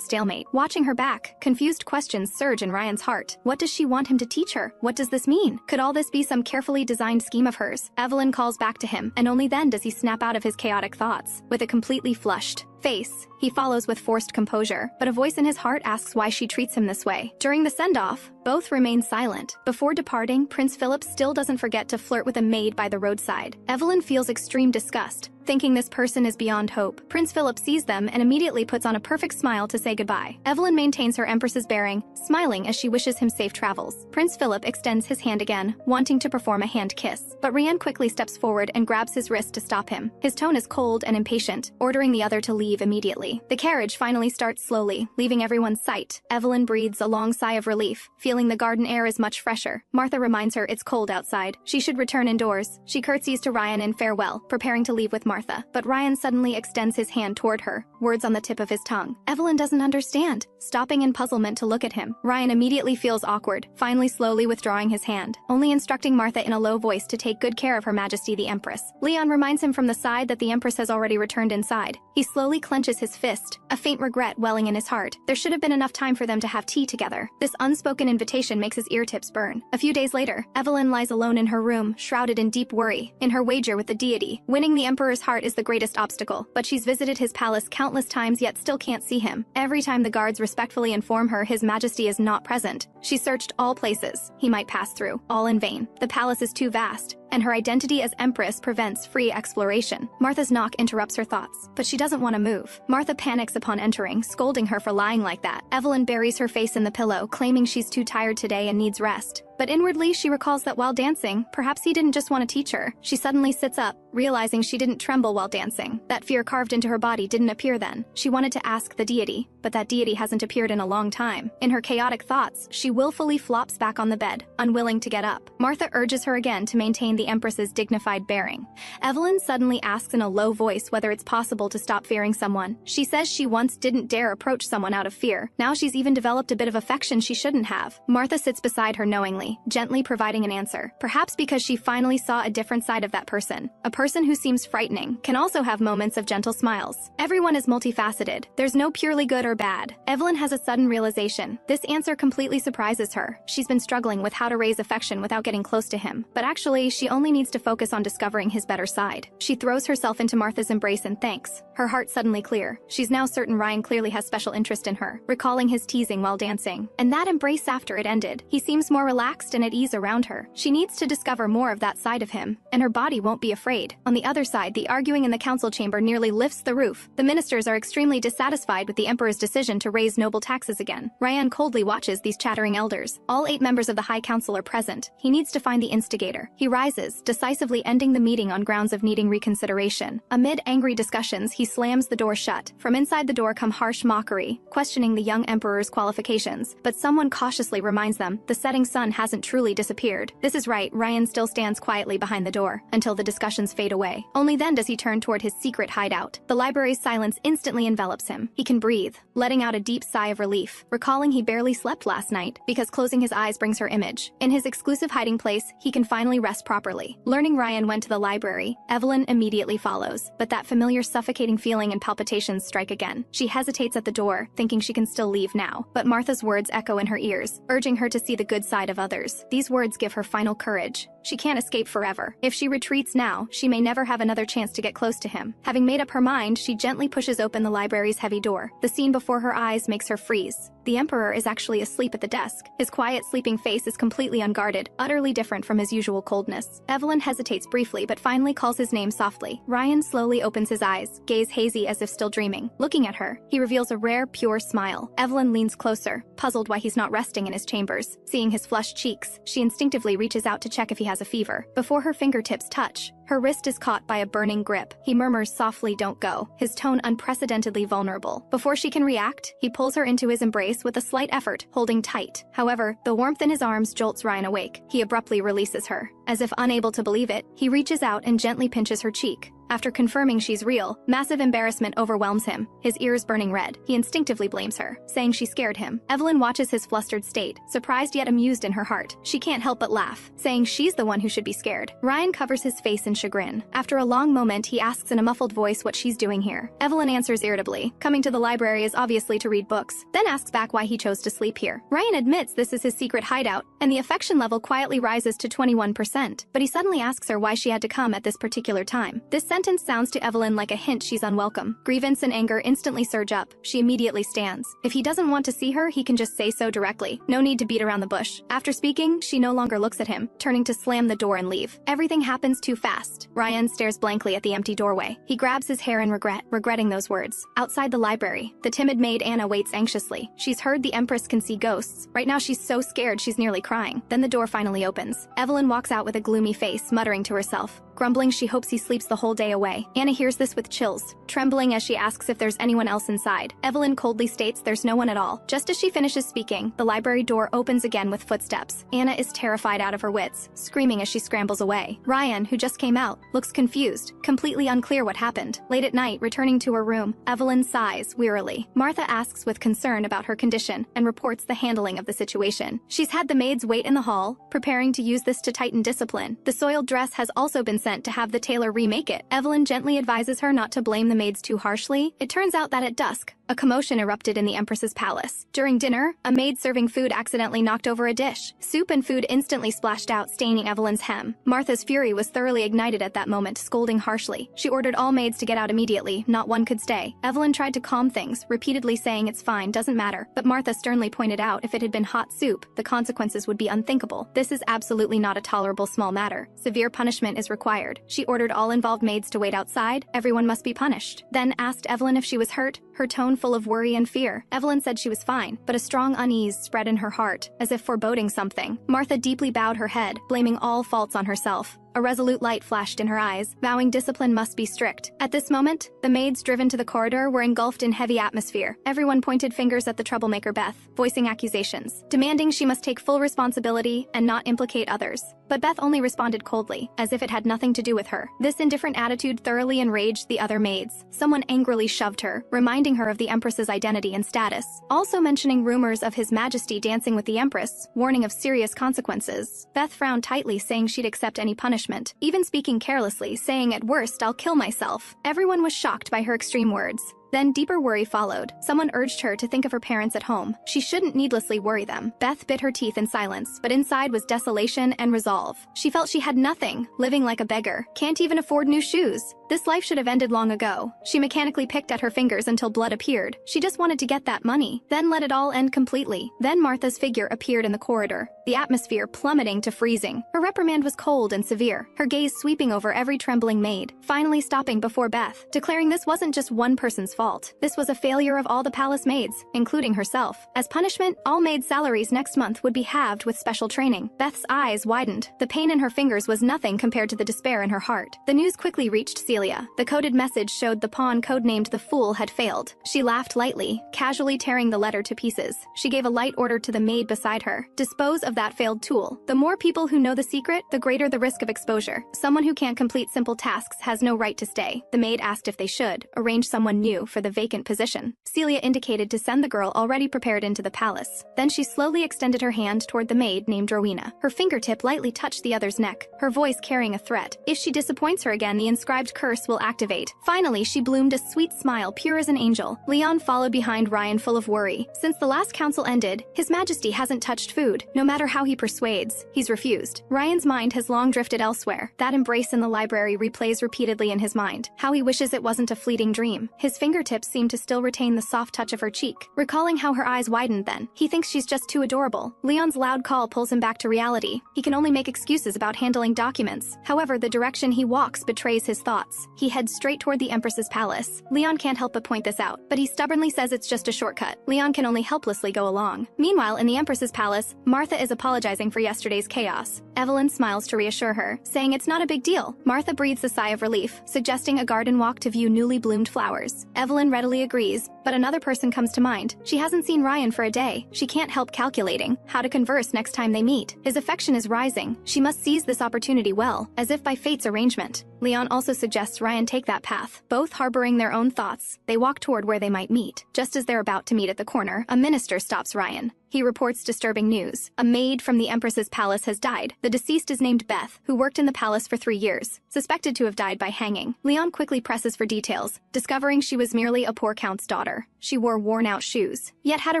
stalemate. Watching her back, confused questions surge in Ryan's heart. What does she want him to teach her? What does this mean? Could all this be some carefully designed scheme of hers? Evelyn calls back to him, and only then does he snap out of his chaotic thoughts. With a completely flushed face, he follows with forced composure, but a voice in his heart asks why she treats him this way. During the send-off, both remain silent. Before departing, Prince Philip still doesn't forget to flirt with a maid by the roadside. Evelyn feels extreme disgust, thinking this person is beyond hope. Prince Philip sees them and immediately puts on a perfect smile to say goodbye. Evelyn maintains her Empress's bearing, smiling as she wishes him safe travels. Prince Philip extends his hand again, wanting to perform a hand kiss, but Ryan quickly steps forward and grabs his wrist to stop him. His tone is cold and impatient, ordering the other to leave immediately. The carriage finally starts slowly, leaving everyone's sight. Evelyn breathes a long sigh of relief, feeling the garden air is much fresher. Martha reminds her it's cold outside. She should return indoors. She curtsies to Ryan in farewell, preparing to leave with Martha, but Ryan suddenly extends his hand toward her, words on the tip of his tongue. Evelyn doesn't understand, stopping in puzzlement to look at him. Ryan immediately feels awkward, finally slowly withdrawing his hand, only instructing Martha in a low voice to take good care of Her Majesty the Empress. Leon reminds him from the side that the Empress has already returned inside. He slowly clenches his fist, a faint regret welling in his heart. There should have been enough time for them to have tea together. This unspoken invitation makes his ear tips burn. A few days later, Evelyn lies alone in her room, shrouded in deep worry. In her wager with the deity, winning the Emperor's heart is the greatest obstacle, but she's visited his palace countless times yet still can't see him. Every time the guards respectfully inform her His Majesty is not present, she searched all places he might pass through, all in vain. The palace is too vast, and her identity as Empress prevents free exploration. Martha's knock interrupts her thoughts, but she doesn't want to move. Martha panics upon entering, scolding her for lying like that. Evelyn buries her face in the pillow, claiming she's too tired today and needs rest. But inwardly, she recalls that while dancing, perhaps he didn't just want to teach her. She suddenly sits up, realizing she didn't tremble while dancing. That fear carved into her body didn't appear then. She wanted to ask the deity, but that deity hasn't appeared in a long time. In her chaotic thoughts, she willfully flops back on the bed, unwilling to get up. Martha urges her again to maintain the Empress's dignified bearing. Evelyn suddenly asks in a low voice whether it's possible to stop fearing someone. She says she once didn't dare approach someone out of fear. Now she's even developed a bit of affection she shouldn't have. Martha sits beside her knowingly, gently providing an answer. Perhaps because she finally saw a different side of that person. A person who seems frightening can also have moments of gentle smiles. Everyone is multifaceted. There's no purely good or bad. Evelyn has a sudden realization. This answer completely surprises her. She's been struggling with how to raise affection without getting close to him. But actually, she only needs to focus on discovering his better side. She throws herself into Martha's embrace and thanks, her heart suddenly clear. She's now certain Ryan clearly has special interest in her, recalling his teasing while dancing. And that embrace after it ended. He seems more relaxed and at ease around her. She needs to discover more of that side of him, and her body won't be afraid. On the other side, the arguing in the council chamber nearly lifts the roof. The ministers are extremely dissatisfied with the Emperor's decision to raise noble taxes again. Ryan coldly watches these chattering elders. All 8 members of the High Council are present. He needs to find the instigator. He rises, decisively ending the meeting on grounds of needing reconsideration. Amid angry discussions, he slams the door shut. From inside the door come harsh mockery, questioning the young Emperor's qualifications. But someone cautiously reminds them the setting sun hasn't truly disappeared. This is right, Ryan still stands quietly behind the door, until the discussions fade away. Only then does he turn toward his secret hideout. The library's silence instantly envelops him. He can breathe, letting out a deep sigh of relief, recalling he barely slept last night, because closing his eyes brings her image. In his exclusive hiding place, he can finally rest properly. properly. Learning Ryan went to the library, Evelyn immediately follows, but that familiar suffocating feeling and palpitations strike again. She hesitates at the door, thinking she can still leave now, but Martha's words echo in her ears, urging her to see the good side of others. These words give her final courage. She can't escape forever. If she retreats now, she may never have another chance to get close to him. Having made up her mind, she gently pushes open the library's heavy door. The scene before her eyes makes her freeze. The Emperor is actually asleep at the desk. His quiet, sleeping face is completely unguarded, utterly different from his usual coldness. Evelyn hesitates briefly, but finally calls his name softly. Ryan slowly opens his eyes, gaze hazy as if still dreaming. Looking at her, he reveals a rare, pure smile. Evelyn leans closer, puzzled why he's not resting in his chambers. Seeing his flushed cheeks, she instinctively reaches out to check if he has a fever. Before her fingertips touch, her wrist is caught by a burning grip. He murmurs softly, "Don't go," his tone unprecedentedly vulnerable. Before she can react, he pulls her into his embrace with a slight effort, holding tight. However, the warmth in his arms jolts Ryan awake. He abruptly releases her. As if unable to believe it, he reaches out and gently pinches her cheek. After confirming she's real, massive embarrassment overwhelms him, his ears burning red. He instinctively blames her, saying she scared him. Evelyn watches his flustered state, surprised yet amused in her heart. She can't help but laugh, saying she's the one who should be scared. Ryan covers his face in chagrin. After a long moment, he asks in a muffled voice what she's doing here. Evelyn answers irritably. Coming to the library is obviously to read books, then asks back why he chose to sleep here. Ryan admits this is his secret hideout, and the affection level quietly rises to 21%, but he suddenly asks her why she had to come at this particular time. This sentence sounds to Evelyn like a hint she's unwelcome. Grievance and anger instantly surge up. She immediately stands. If he doesn't want to see her, he can just say so directly. No need to beat around the bush. After speaking, she no longer looks at him, turning to slam the door and leave. Everything happens too fast. Ryan stares blankly at the empty doorway. He grabs his hair in regretting those words. Outside the library, the timid maid Anna waits anxiously. She's heard the Empress can see ghosts. Right now she's so scared she's nearly crying. Then the door finally opens. Evelyn walks out with a gloomy face, muttering to herself. Grumbling she hopes he sleeps the whole day away. Anna hears this with chills, trembling as she asks if there's anyone else inside. Evelyn coldly states there's no one at all. Just as she finishes speaking, the library door opens again with footsteps. Anna is terrified out of her wits, screaming as she scrambles away. Ryan, who just came out, looks confused, completely unclear what happened. Late at night, returning to her room, Evelyn sighs wearily. Martha asks with concern about her condition and reports the handling of the situation. She's had the maids wait in the hall, preparing to use this to tighten discipline. The soiled dress has also been sent to have the tailor remake it. Evelyn gently advises her not to blame the maids too harshly. It turns out that at dusk, a commotion erupted in the Empress's palace. During dinner, a maid serving food accidentally knocked over a dish. Soup and food instantly splashed out, staining Evelyn's hem. Martha's fury was thoroughly ignited at that moment, scolding harshly. She ordered all maids to get out immediately, not one could stay. Evelyn tried to calm things, repeatedly saying it's fine, doesn't matter, but Martha sternly pointed out if it had been hot soup, the consequences would be unthinkable. This is absolutely not a tolerable small matter. Severe punishment is required. She ordered all involved maids to wait outside. Everyone must be punished. Then asked Evelyn if she was hurt, her tone full of worry and fear. Evelyn said she was fine, but a strong unease spread in her heart, as if foreboding something. Martha deeply bowed her head, blaming all faults on herself. A resolute light flashed in her eyes, vowing discipline must be strict. At this moment, the maids driven to the corridor were engulfed in heavy atmosphere. Everyone pointed fingers at the troublemaker Beth, voicing accusations, demanding she must take full responsibility and not implicate others. But Beth only responded coldly, as if it had nothing to do with her. This indifferent attitude thoroughly enraged the other maids. Someone angrily shoved her, reminding her of the Empress's identity and status, also mentioning rumors of His Majesty dancing with the Empress, warning of serious consequences. Beth frowned tightly, saying she'd accept any punishment, even speaking carelessly, saying at worst, "I'll kill myself." Everyone was shocked by her extreme words. Then deeper worry followed. Someone urged her to think of her parents at home. She shouldn't needlessly worry them. Beth bit her teeth in silence, but inside was desolation and resolve. She felt she had nothing, living like a beggar, can't even afford new shoes. This life should have ended long ago. She mechanically picked at her fingers until blood appeared. She just wanted to get that money, then let it all end completely. Then Martha's figure appeared in the corridor, the atmosphere plummeting to freezing. Her reprimand was cold and severe, her gaze sweeping over every trembling maid, finally stopping before Beth, declaring this wasn't just one person's fault. This was a failure of all the palace maids, including herself. As punishment, all maids' salaries next month would be halved with special training. Beth's eyes widened. The pain in her fingers was nothing compared to the despair in her heart. The news quickly reached Celia. The coded message showed the pawn codenamed the Fool had failed. She laughed lightly, casually tearing the letter to pieces. She gave a light order to the maid beside her. Dispose of that failed tool. The more people who know the secret, the greater the risk of exposure. Someone who can't complete simple tasks has no right to stay. The maid asked if they should arrange someone new for the vacant position. Celia indicated to send the girl already prepared into the palace. Then she slowly extended her hand toward the maid named Rowena. Her fingertip lightly touched the other's neck, her voice carrying a threat. If she disappoints her again, the inscribed curse will activate. Finally, she bloomed a sweet smile, pure as an angel. Leon followed behind Ryan, full of worry. Since the last council ended, His Majesty hasn't touched food. No matter how he persuades, he's refused. Ryan's mind has long drifted elsewhere. That embrace in the library replays repeatedly in his mind. How he wishes it wasn't a fleeting dream. His fingertips seem to still retain the soft touch of her cheek. Recalling how her eyes widened then, he thinks she's just too adorable. Leon's loud call pulls him back to reality. He can only make excuses about handling documents. However, the direction he walks betrays his thoughts. He heads straight toward the Empress's palace. Leon can't help but point this out, but he stubbornly says it's just a shortcut. Leon can only helplessly go along. Meanwhile, in the Empress's palace, Martha is apologizing for yesterday's chaos. Evelyn smiles to reassure her, saying it's not a big deal. Martha breathes a sigh of relief, suggesting a garden walk to view newly bloomed flowers. Evelyn readily agrees, but another person comes to mind. She hasn't seen Ryan for a day. She can't help calculating how to converse next time they meet. His affection is rising. She must seize this opportunity well, as if by fate's arrangement. Leon also suggests Ryan take that path. Both harboring their own thoughts, they walk toward where they might meet. Just as they're about to meet at the corner, a minister stops Ryan. He reports disturbing news. A maid from the Empress's palace has died. The deceased is named Beth, who worked in the palace for 3 years, suspected to have died by hanging. Leon quickly presses for details, discovering she was merely a poor count's daughter. She wore worn-out shoes, yet had a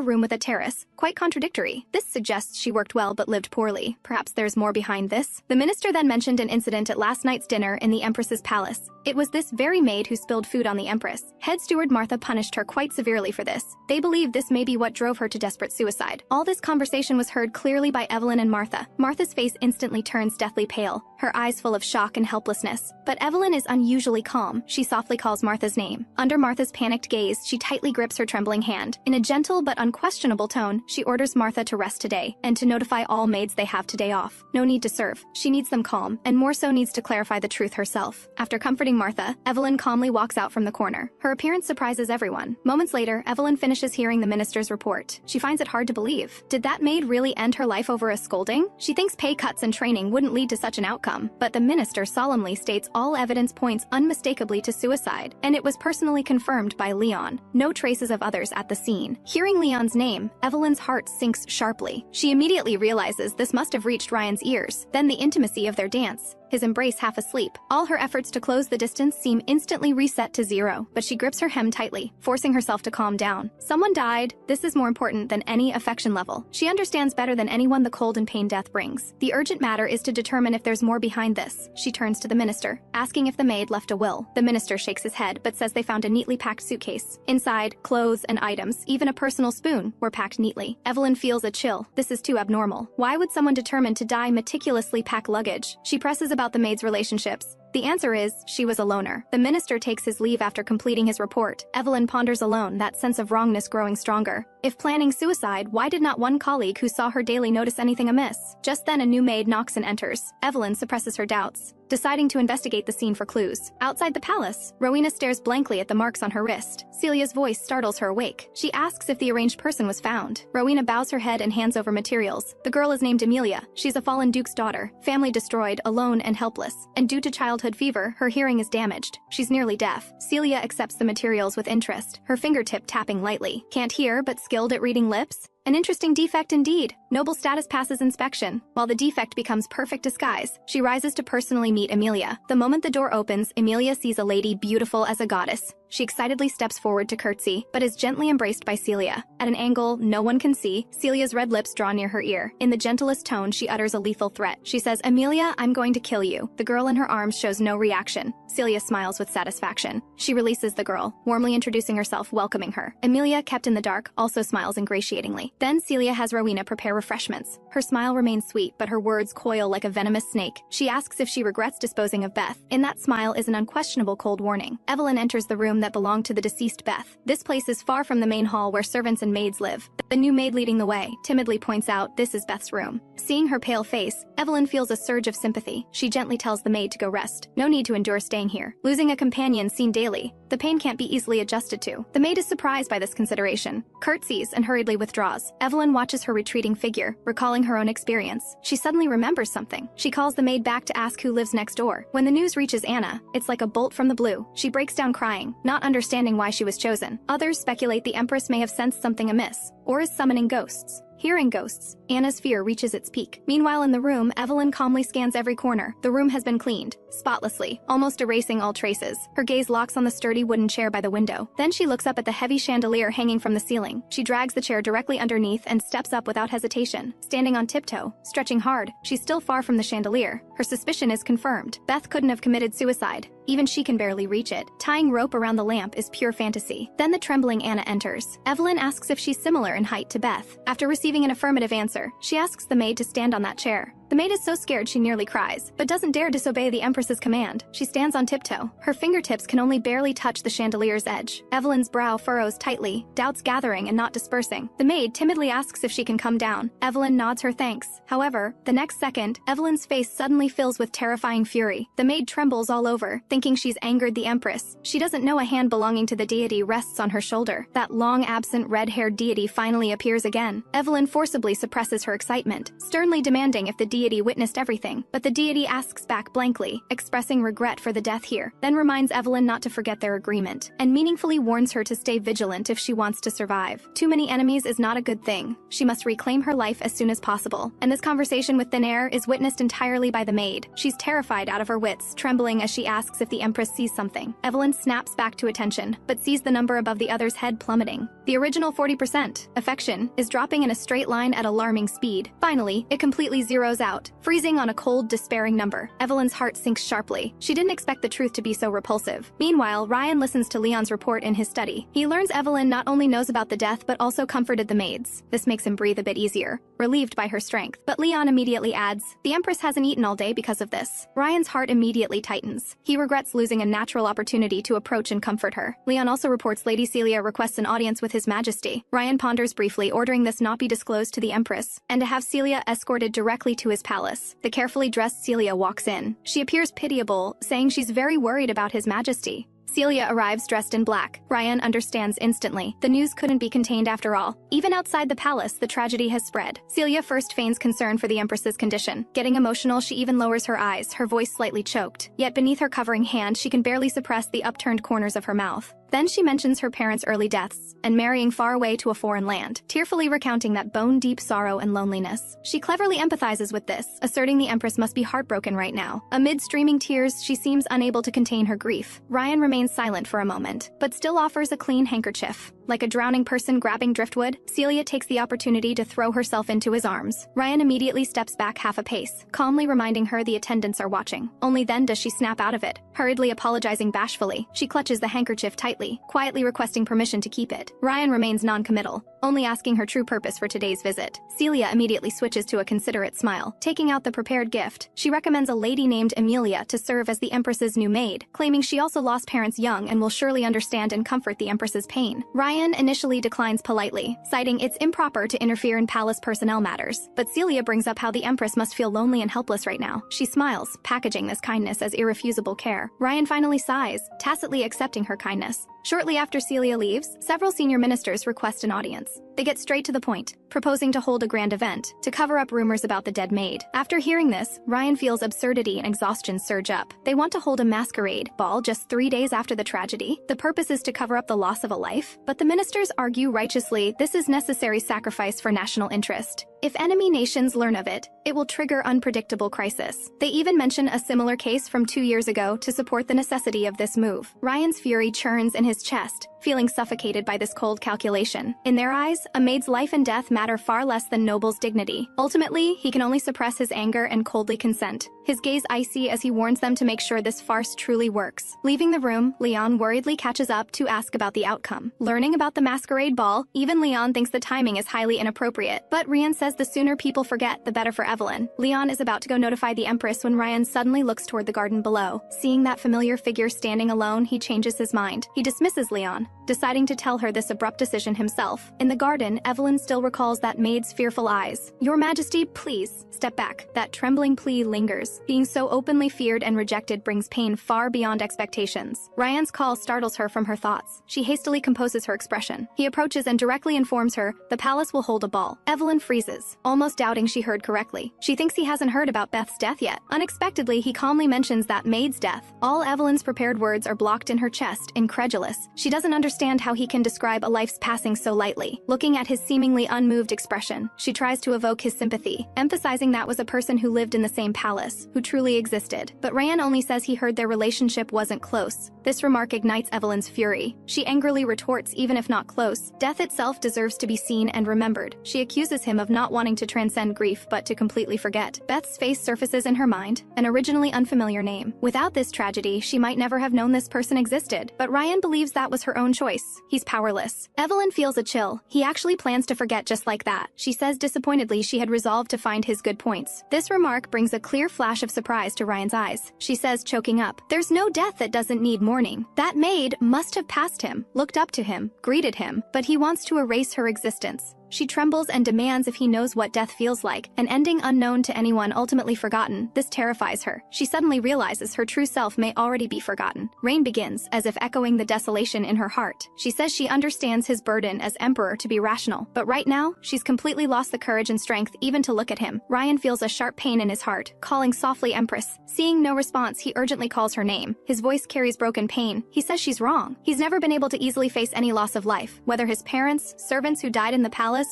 room with a terrace. Quite contradictory. This suggests she worked well but lived poorly. Perhaps there's more behind this? The minister then mentioned an incident at last night's dinner in the Empress's palace. It was this very maid who spilled food on the Empress. Head steward Martha punished her quite severely for this. They believe this may be what drove her to desperate suicide. All this conversation was heard clearly by Evelyn and Martha. Martha's face instantly turns deathly pale, her eyes full of shock and helplessness. But Evelyn is unusually calm. She softly calls Martha's name. Under Martha's panicked gaze, she tightly grips her trembling hand. In a gentle but unquestionable tone, she orders Martha to rest today, and to notify all maids they have today off. No need to serve. She needs them calm, and more so needs to clarify the truth herself. After comforting Martha, Evelyn calmly walks out from the corner. Her appearance surprises everyone. Moments later, Evelyn finishes hearing the minister's report. She finds it hard to believe. Did that maid really end her life over a scolding? She thinks pay cuts and training wouldn't lead to such an outcome, but the minister solemnly states all evidence points unmistakably to suicide, and it was personally confirmed by Leon. No traces of others at the scene. Hearing Leon's name, Evelyn's heart sinks sharply. She immediately realizes this must have reached Ryan's ears. Then the intimacy of their dance, his embrace half asleep. All her efforts to close the distance seem instantly reset to zero, but she grips her hem tightly, forcing herself to calm down. Someone died. This is more important than any affection level. She understands better than anyone the cold and pain death brings. The urgent matter is to determine if there's more behind this. She turns to the minister, asking if the maid left a will. The minister shakes his head, but says they found a neatly packed suitcase. Inside, clothes and items, even a personal spoon, were packed neatly. Evelyn feels a chill. This is too abnormal. Why would someone determined to die meticulously pack luggage? She presses about the maid's relationships. The answer is, she was a loner. The minister takes his leave after completing his report. Evelyn ponders alone, that sense of wrongness growing stronger. If planning suicide, why did not one colleague who saw her daily notice anything amiss? Just then a new maid knocks and enters. Evelyn suppresses her doubts, deciding to investigate the scene for clues. Outside the palace, Rowena stares blankly at the marks on her wrist. Celia's voice startles her awake. She asks if the arranged person was found. Rowena bows her head and hands over materials. The girl is named Amelia. She's a fallen duke's daughter, family destroyed, alone and helpless, and due to childhood fever, her hearing is damaged. She's nearly deaf. Celia accepts the materials with interest, her fingertip tapping lightly. Can't hear, but skilled at reading lips? An interesting defect indeed. Noble status passes inspection, while the defect becomes perfect disguise. She rises to personally meet Amelia. The moment the door opens, Amelia sees a lady beautiful as a goddess. She excitedly steps forward to curtsy, but is gently embraced by Celia. At an angle no one can see, Celia's red lips draw near her ear. In the gentlest tone, she utters a lethal threat. She says, "Amelia, I'm going to kill you." The girl in her arms shows no reaction. Celia smiles with satisfaction. She releases the girl, warmly introducing herself, welcoming her. Amelia, kept in the dark, also smiles ingratiatingly. Then Celia has Rowena prepare refreshments. Her smile remains sweet, but her words coil like a venomous snake. She asks if she regrets disposing of Beth. In that smile is an unquestionable cold warning. Evelyn enters the room that belonged to the deceased Beth. This place is far from the main hall where servants and maids live. The new maid leading the way timidly points out this is Beth's room. Seeing her pale face, Evelyn feels a surge of sympathy. She gently tells the maid to go rest. No need to endure staying here. Losing a companion seen daily, the pain can't be easily adjusted to. The maid is surprised by this consideration, curtsies and hurriedly withdraws. house. Evelyn watches her retreating figure, recalling her own experience. She suddenly remembers something. She calls the maid back to ask who lives next door. When the news reaches Anna, it's like a bolt from the blue. She breaks down crying, not understanding why she was chosen. Others speculate the Empress may have sensed something amiss, or is summoning ghosts. Hearing ghosts, Anna's fear reaches its peak. Meanwhile in the room, Evelyn calmly scans every corner. The room has been cleaned, spotlessly, almost erasing all traces. Her gaze locks on the sturdy wooden chair by the window. Then she looks up at the heavy chandelier hanging from the ceiling. She drags the chair directly underneath and steps up without hesitation. Standing on tiptoe, stretching hard, she's still far from the chandelier. Her suspicion is confirmed. Beth couldn't have committed suicide. Even she can barely reach it. Tying rope around the lamp is pure fantasy. Then the trembling Anna enters. Evelyn asks if she's similar in height to Beth. After receiving an affirmative answer, she asks the maid to stand on that chair. The maid is so scared she nearly cries, but doesn't dare disobey the Empress's command. She stands on tiptoe. Her fingertips can only barely touch the chandelier's edge. Evelyn's brow furrows tightly, doubts gathering and not dispersing. The maid timidly asks if she can come down. Evelyn nods her thanks. However, the next second, Evelyn's face suddenly fills with terrifying fury. The maid trembles all over, thinking she's angered the Empress. She doesn't know a hand belonging to the deity rests on her shoulder. That long-absent red-haired deity finally appears again. Evelyn forcibly suppresses her excitement, sternly demanding if the deity witnessed everything, but the deity asks back blankly, expressing regret for the death here, then reminds Evelyn not to forget their agreement, and meaningfully warns her to stay vigilant if she wants to survive. Too many enemies is not a good thing. She must reclaim her life as soon as possible. And this conversation with thin air is witnessed entirely by the maid. She's terrified out of her wits, trembling as she asks if the Empress sees something. Evelyn snaps back to attention, but sees the number above the other's head plummeting. The original 40%, affection, is dropping in a straight line at alarming speed. Finally, it completely zeroes out, freezing on a cold, despairing number. Evelyn's heart sinks sharply. She didn't expect the truth to be so repulsive. Meanwhile, Ryan listens to Leon's report in his study. He learns Evelyn not only knows about the death but also comforted the maids. This makes him breathe a bit easier, relieved by her strength. But Leon immediately adds, "The Empress hasn't eaten all day because of this." Ryan's heart immediately tightens. He regrets losing a natural opportunity to approach and comfort her. Leon also reports Lady Celia requests an audience with His Majesty. Ryan ponders briefly, ordering this not be disclosed to the Empress, and to have Celia escorted directly to his palace. The carefully dressed Celia walks in. She appears pitiable, saying she's very worried about His Majesty. Celia arrives dressed in black. Ryan understands instantly. The news couldn't be contained after all. Even outside the palace, the tragedy has spread. Celia first feigns concern for the Empress's condition. Getting emotional, she even lowers her eyes, her voice slightly choked. Yet beneath her covering hand, she can barely suppress the upturned corners of her mouth. Then she mentions her parents' early deaths, and marrying far away to a foreign land, tearfully recounting that bone-deep sorrow and loneliness. She cleverly empathizes with this, asserting the Empress must be heartbroken right now. Amid streaming tears, she seems unable to contain her grief. Ryan remains silent for a moment, but still offers a clean handkerchief. Like a drowning person grabbing driftwood, Celia takes the opportunity to throw herself into his arms. Ryan immediately steps back half a pace, calmly reminding her the attendants are watching. Only then does she snap out of it. Hurriedly apologizing bashfully, she clutches the handkerchief tightly, quietly requesting permission to keep it. Ryan remains non-committal, only asking her true purpose for today's visit. Celia immediately switches to a considerate smile. Taking out the prepared gift, she recommends a lady named Emilia to serve as the Empress's new maid, claiming she also lost parents young and will surely understand and comfort the Empress's pain. Ryan initially declines politely, citing it's improper to interfere in palace personnel matters. But Celia brings up how the Empress must feel lonely and helpless right now. She smiles, packaging this kindness as irrefusable care. Ryan finally sighs, tacitly accepting her kindness. Shortly after Celia leaves, several senior ministers request an audience. They get straight to the point, proposing to hold a grand event to cover up rumors about the dead maid. After hearing this, Ryan feels absurdity and exhaustion surge up. They want to hold a masquerade ball just 3 days after the tragedy. The purpose is to cover up the loss of a life, but the ministers argue righteously this is necessary sacrifice for national interest. If enemy nations learn of it, it will trigger unpredictable crisis. They even mention a similar case from 2 years ago to support the necessity of this move. Ryan's fury churns in his chest, feeling suffocated by this cold calculation. In their eyes, a maid's life and death matter far less than Noble's dignity. Ultimately, he can only suppress his anger and coldly consent, his gaze icy as he warns them to make sure this farce truly works. Leaving the room, Leon worriedly catches up to ask about the outcome. Learning about the masquerade ball, even Leon thinks the timing is highly inappropriate, but Ryan says the sooner people forget, the better for Evelyn. Leon is about to go notify the Empress when Ryan suddenly looks toward the garden below. Seeing that familiar figure standing alone, he changes his mind. He dismisses Leon, deciding to tell her this abrupt decision himself. In the garden, Evelyn still recalls that maid's fearful eyes. "Your Majesty, please, step back." That trembling plea lingers. Being so openly feared and rejected brings pain far beyond expectations. Ryan's call startles her from her thoughts. She hastily composes her expression. He approaches and directly informs her the palace will hold a ball. Evelyn freezes, almost doubting she heard correctly. She thinks he hasn't heard about Beth's death yet. Unexpectedly, he calmly mentions that maid's death. All Evelyn's prepared words are blocked in her chest, incredulous. She doesn't understand how he can describe a life's passing so lightly. Looking at his seemingly unmoved expression, she tries to evoke his sympathy, emphasizing that was a person who lived in the same palace, who truly existed. But Ryan only says he heard their relationship wasn't close. This remark ignites Evelyn's fury. She angrily retorts, even if not close, death itself deserves to be seen and remembered. She accuses him of not wanting to transcend grief but to completely forget. Beth's face surfaces in her mind, an originally unfamiliar name. Without this tragedy, she might never have known this person existed, but Ryan believes that was her own choice. He's powerless. Evelyn feels a chill. He actually plans to forget just like that. She says disappointedly she had resolved to find his good points. This remark brings a clear flash of surprise to Ryan's eyes. She says, choking up, "There's no death that doesn't need mourning. That maid must have passed him, looked up to him, greeted him, but he wants to erase her existence." She trembles and demands if he knows what death feels like, an ending unknown to anyone, ultimately forgotten. This terrifies her. She suddenly realizes her true self may already be forgotten. Rain begins, as if echoing the desolation in her heart. She says she understands his burden as emperor to be rational, but right now, she's completely lost the courage and strength even to look at him. Ryan feels a sharp pain in his heart, calling softly Empress. Seeing no response, he urgently calls her name. His voice carries broken pain. He says she's wrong. He's never been able to easily face any loss of life, whether his parents, servants who died in the palace,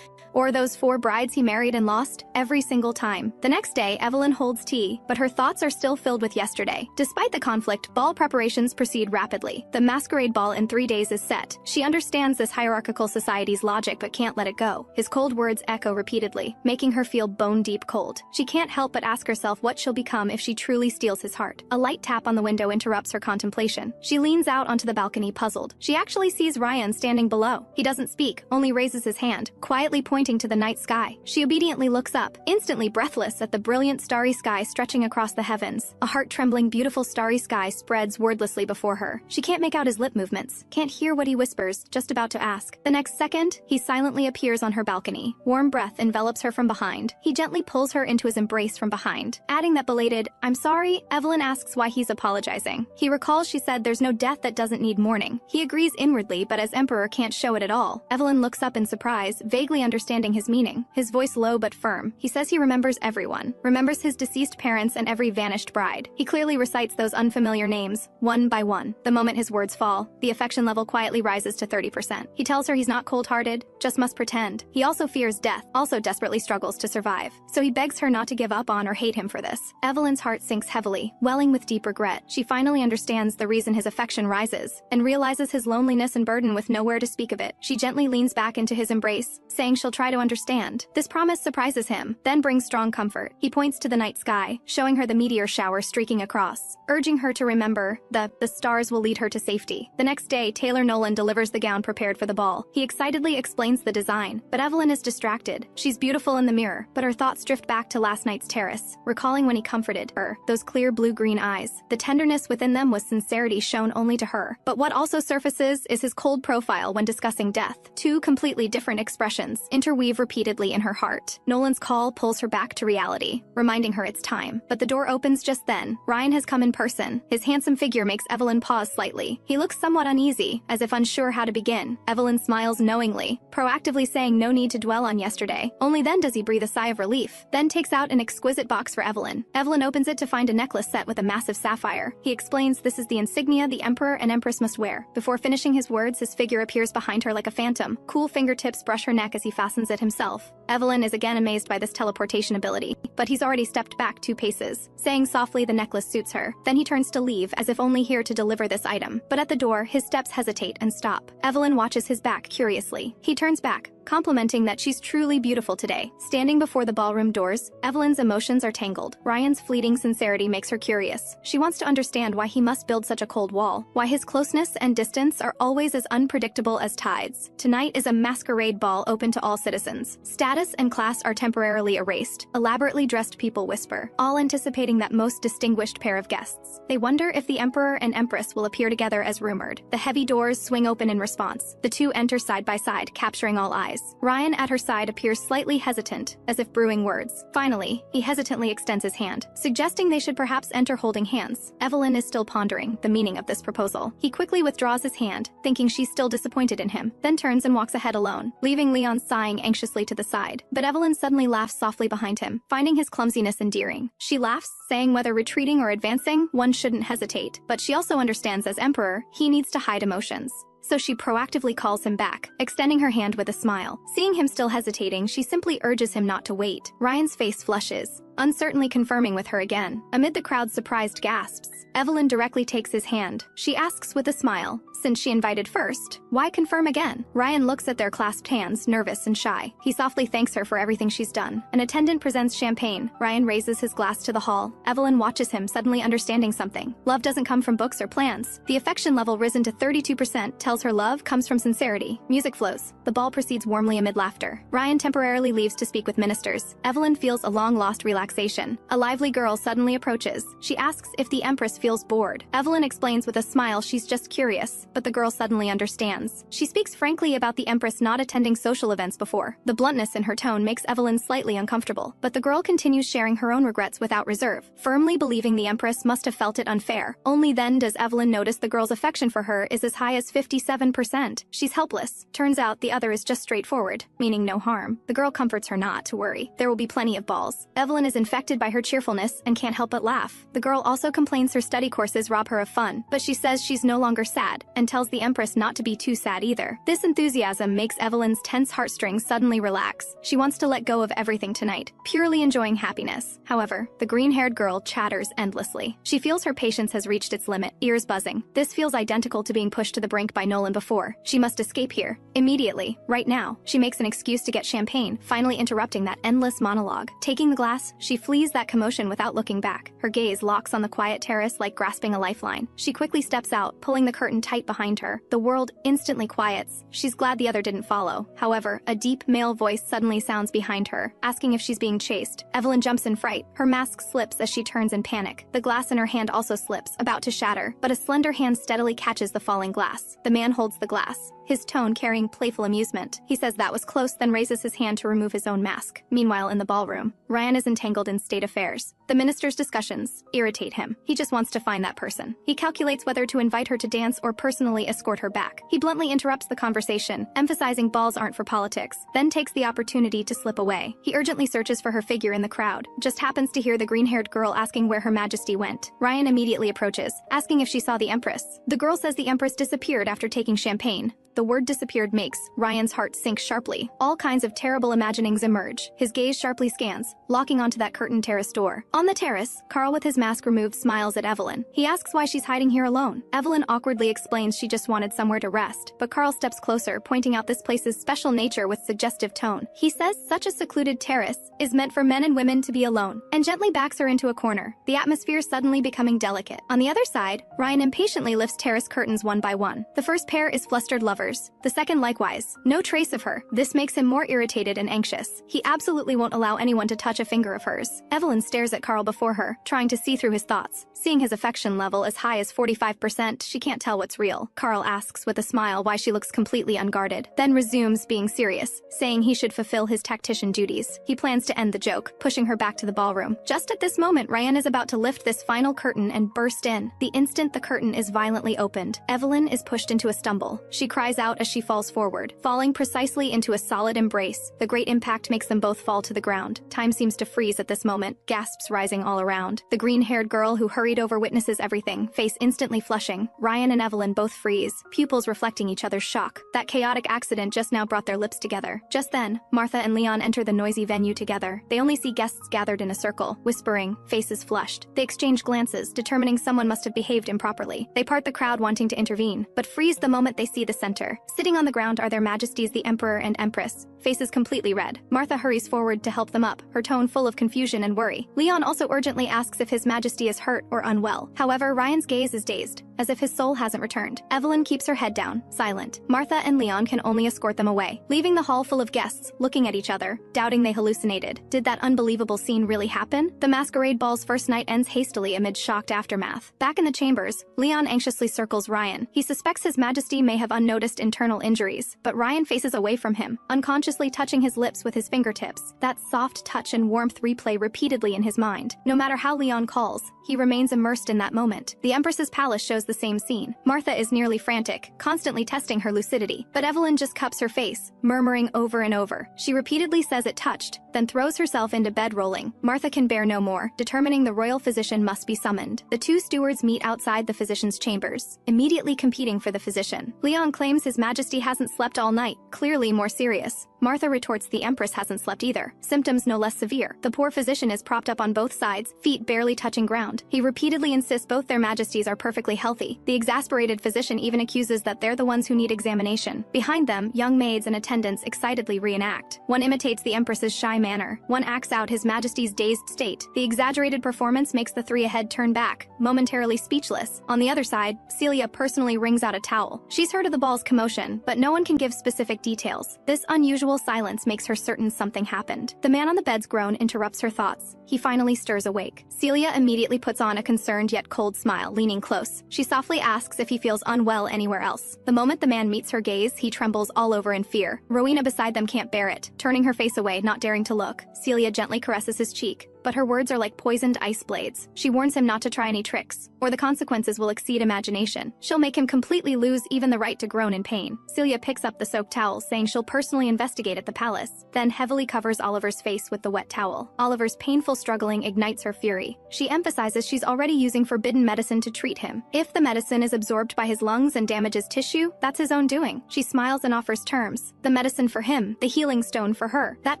or those 4 brides he married and lost, every single time. The next day, Evelyn holds tea, but her thoughts are still filled with yesterday. Despite the conflict, ball preparations proceed rapidly. The masquerade ball in 3 days is set. She understands this hierarchical society's logic but can't let it go. His cold words echo repeatedly, making her feel bone-deep cold. She can't help but ask herself what she'll become if she truly steals his heart. A light tap on the window interrupts her contemplation. She leans out onto the balcony, puzzled. She actually sees Ryan standing below. He doesn't speak, only raises his hand, quietly pointing to the night sky. She obediently looks up, instantly breathless at the brilliant starry sky stretching across the heavens. A heart-trembling, beautiful starry sky spreads wordlessly before her. She can't make out his lip movements, can't hear what he whispers, just about to ask. The next second, he silently appears on her balcony. Warm breath envelops her from behind. He gently pulls her into his embrace from behind. Adding that belated, "I'm sorry," Evelyn asks why he's apologizing. He recalls she said there's no death that doesn't need mourning. He agrees inwardly, but as emperor can't show it at all. Evelyn looks up in surprise, vaguely understanding his meaning. His voice low but firm. He says he remembers everyone, remembers his deceased parents and every vanished bride. He clearly recites those unfamiliar names, one by one. The moment his words fall, the affection level quietly rises to 30%. He tells her he's not cold-hearted, just must pretend. He also fears death, also desperately struggles to survive. So he begs her not to give up on or hate him for this. Evelyn's heart sinks heavily, welling with deep regret. She finally understands the reason his affection rises, and realizes his loneliness and burden with nowhere to speak of it. She gently leans back into his embrace, saying she'll try to understand. This promise surprises him, then brings strong comfort. He points to the night sky, showing her the meteor shower streaking across, urging her to remember the stars will lead her to safety. The next day, Taylor Nolan delivers the gown prepared for the ball. He excitedly explains the design, but Evelyn is distracted. She's beautiful in the mirror, but her thoughts drift back to last night's terrace, recalling when he comforted her, those clear blue-green eyes. The tenderness within them was sincerity shown only to her. But what also surfaces is his cold profile when discussing death. 2 completely different expressions interweave repeatedly in her heart. Nolan's call pulls her back to reality, reminding her it's time. But the door opens just then. Ryan has come in person. His handsome figure makes Evelyn pause slightly. He looks somewhat uneasy, as if unsure how to begin. Evelyn smiles knowingly, proactively saying no need to dwell on yesterday. Only then does he breathe a sigh of relief, then takes out an exquisite box for Evelyn. Evelyn opens it to find a necklace set with a massive sapphire. He explains this is the insignia the emperor and empress must wear. Before finishing his words, his figure appears behind her like a phantom. Cool fingertips brush her neck as he fastens it himself. Evelyn is again amazed by this teleportation ability, but he's already stepped back 2 paces, saying softly the necklace suits her. Then he turns to leave, as if only here to deliver this item. But at the door, his steps hesitate and stop. Evelyn watches his back curiously. He turns back, complimenting that she's truly beautiful today. Standing before the ballroom doors, Evelyn's emotions are tangled. Ryan's fleeting sincerity makes her curious. She wants to understand why he must build such a cold wall, why his closeness and distance are always as unpredictable as tides. Tonight is a masquerade ball open to all citizens. Status Status and class are temporarily erased. Elaborately dressed people whisper, all anticipating that most distinguished pair of guests. They wonder if the emperor and empress will appear together as rumored. The heavy doors swing open in response. The two enter side by side, capturing all eyes. Ryan at her side appears slightly hesitant, as if brewing words. Finally, he hesitantly extends his hand, suggesting they should perhaps enter holding hands. Evelyn is still pondering the meaning of this proposal. He quickly withdraws his hand, thinking she's still disappointed in him, then turns and walks ahead alone, leaving Leon sighing anxiously to the side. But Evelyn suddenly laughs softly behind him, finding his clumsiness endearing. She laughs, saying whether retreating or advancing, one shouldn't hesitate. But she also understands as emperor, he needs to hide emotions. So she proactively calls him back, extending her hand with a smile. Seeing him still hesitating, she simply urges him not to wait. Ryan's face flushes, uncertainly confirming with her again. Amid the crowd's surprised gasps, Evelyn directly takes his hand. She asks with a smile, since she invited first, why confirm again? Ryan looks at their clasped hands, nervous and shy. He softly thanks her for everything she's done. An attendant presents champagne. Ryan raises his glass to the hall. Evelyn watches him, suddenly understanding something. Love doesn't come from books or plans. The affection level risen to 32% tells her love comes from sincerity. Music flows. The ball proceeds warmly amid laughter. Ryan temporarily leaves to speak with ministers. Evelyn feels a long-lost relaxation. A lively girl suddenly approaches. She asks if the empress feels bored. Evelyn explains with a smile she's just curious, but the girl suddenly understands. She speaks frankly about the empress not attending social events before. The bluntness in her tone makes Evelyn slightly uncomfortable, but the girl continues sharing her own regrets without reserve, firmly believing the empress must have felt it unfair. Only then does Evelyn notice the girl's affection for her is as high as 57%. She's helpless. Turns out the other is just straightforward, meaning no harm. The girl comforts her not to worry. There will be plenty of balls. Evelyn is infected by her cheerfulness and can't help but laugh. The girl also complains her study courses rob her of fun, but she says she's no longer sad, and tells the empress not to be too sad either. This enthusiasm makes Evelyn's tense heartstrings suddenly relax. She wants to let go of everything tonight, purely enjoying happiness. However, the green-haired girl chatters endlessly. She feels her patience has reached its limit, ears buzzing. This feels identical to being pushed to the brink by Nolan before. She must escape here, immediately, right now. She makes an excuse to get champagne, finally interrupting that endless monologue. Taking the glass, she flees that commotion without looking back. Her gaze locks on the quiet terrace like grasping a lifeline. She quickly steps out, pulling the curtain tight behind her. The world instantly quiets. She's glad the other didn't follow. However, a deep male voice suddenly sounds behind her, asking if she's being chased. Evelyn jumps in fright. Her mask slips as she turns in panic. The glass in her hand also slips, about to shatter, but a slender hand steadily catches the falling glass. The man holds the glass, his tone carrying playful amusement. He says that was close, then raises his hand to remove his own mask. Meanwhile, in the ballroom, Ryan is entangled in state affairs. The minister's discussions irritate him. He just wants to find that person. He calculates whether to invite her to dance or personally escort her back. He bluntly interrupts the conversation, emphasizing balls aren't for politics, then takes the opportunity to slip away. He urgently searches for her figure in the crowd, just happens to hear the green-haired girl asking where Her Majesty went. Ryan immediately approaches, asking if she saw the empress. The girl says the empress disappeared after taking champagne. The word disappeared makes Ryan's heart sink sharply. All kinds of terrible imaginings emerge. His gaze sharply scans, locking onto that curtained terrace door. On the terrace, Carl with his mask removed smiles at Evelyn. He asks why she's hiding here alone. Evelyn awkwardly explains she just wanted somewhere to rest, but Carl steps closer, pointing out this place's special nature with suggestive tone. He says such a secluded terrace is meant for men and women to be alone, and gently backs her into a corner, the atmosphere suddenly becoming delicate. On the other side, Ryan impatiently lifts terrace curtains one by one. The first pair is flustered lovers. The second likewise. No trace of her. This makes him more irritated and anxious. He absolutely won't allow anyone to touch a finger of hers. Evelyn stares at Carl before her, trying to see through his thoughts. Seeing his affection level as high as 45%, she can't tell what's real. Carl asks with a smile why she looks completely unguarded, then resumes being serious, saying he should fulfill his tactician duties. He plans to end the joke, pushing her back to the ballroom. Just at this moment, Ryan is about to lift this final curtain and burst in. The instant the curtain is violently opened, Evelyn is pushed into a stumble. She cries out as she falls forward, falling precisely into a solid embrace. The great impact makes them both fall to the ground. Time seems to freeze at this moment, gasps rising all around. The green-haired girl who hurried over witnesses everything, face instantly flushing. Ryan and Evelyn both freeze, pupils reflecting each other's shock. That chaotic accident just now brought their lips together. Just then, Martha and Leon enter the noisy venue together. They only see guests gathered in a circle, whispering, faces flushed. They exchange glances, determining someone must have behaved improperly. They part the crowd wanting to intervene, but freeze the moment they see the center. enter. Sitting on the ground are their majesties the Emperor and Empress, faces completely red. Martha hurries forward to help them up, her tone full of confusion and worry. Leon also urgently asks if His Majesty is hurt or unwell. However, Ryan's gaze is dazed, as if his soul hasn't returned. Evelyn keeps her head down, silent. Martha and Leon can only escort them away, leaving the hall full of guests, looking at each other, doubting they hallucinated. Did that unbelievable scene really happen? The masquerade ball's first night ends hastily amid shocked aftermath. Back in the chambers, Leon anxiously circles Ryan. He suspects His Majesty may have unnoticed internal injuries, but Ryan faces away from him, unconsciously touching his lips with his fingertips. That soft touch and warmth replay repeatedly in his mind. No matter how Leon calls, he remains immersed in that moment. The Empress's palace shows the same scene. Martha is nearly frantic, constantly testing her lucidity, but Evelyn just cups her face, murmuring over and over. She repeatedly says it touched, then throws herself into bed rolling. Martha can bear no more, determining the royal physician must be summoned. The two stewards meet outside the physician's chambers, immediately competing for the physician. Leon claims His Majesty hasn't slept all night, clearly more serious. Martha retorts the Empress hasn't slept either, symptoms no less severe. The poor physician is propped up on both sides, feet barely touching ground. He repeatedly insists both their majesties are perfectly healthy. The exasperated physician even accuses that they're the ones who need examination. Behind them, young maids and attendants excitedly reenact. One imitates the Empress's shy manner. One acts out His Majesty's dazed state. The exaggerated performance makes the three ahead turn back, momentarily speechless. On the other side, Celia personally wrings out a towel. She's heard of the ball's commotion, but no one can give specific details. This unusual silence makes her certain something happened. The man on the bed's groan interrupts her thoughts. He finally stirs awake. Celia immediately puts on a concerned yet cold smile, leaning close. She softly asks if he feels unwell anywhere else. The moment the man meets her gaze, he trembles all over in fear. Rowena beside them can't bear it, turning her face away, not daring to look. Celia gently caresses his cheek, but her words are like poisoned ice blades. She warns him not to try any tricks, or the consequences will exceed imagination. She'll make him completely lose even the right to groan in pain. Celia picks up the soaked towel, saying she'll personally investigate at the palace, then heavily covers Oliver's face with the wet towel. Oliver's painful struggling ignites her fury. She emphasizes she's already using forbidden medicine to treat him. If the medicine is absorbed by his lungs and damages tissue, that's his own doing. She smiles and offers terms. The medicine for him, the healing stone for her. That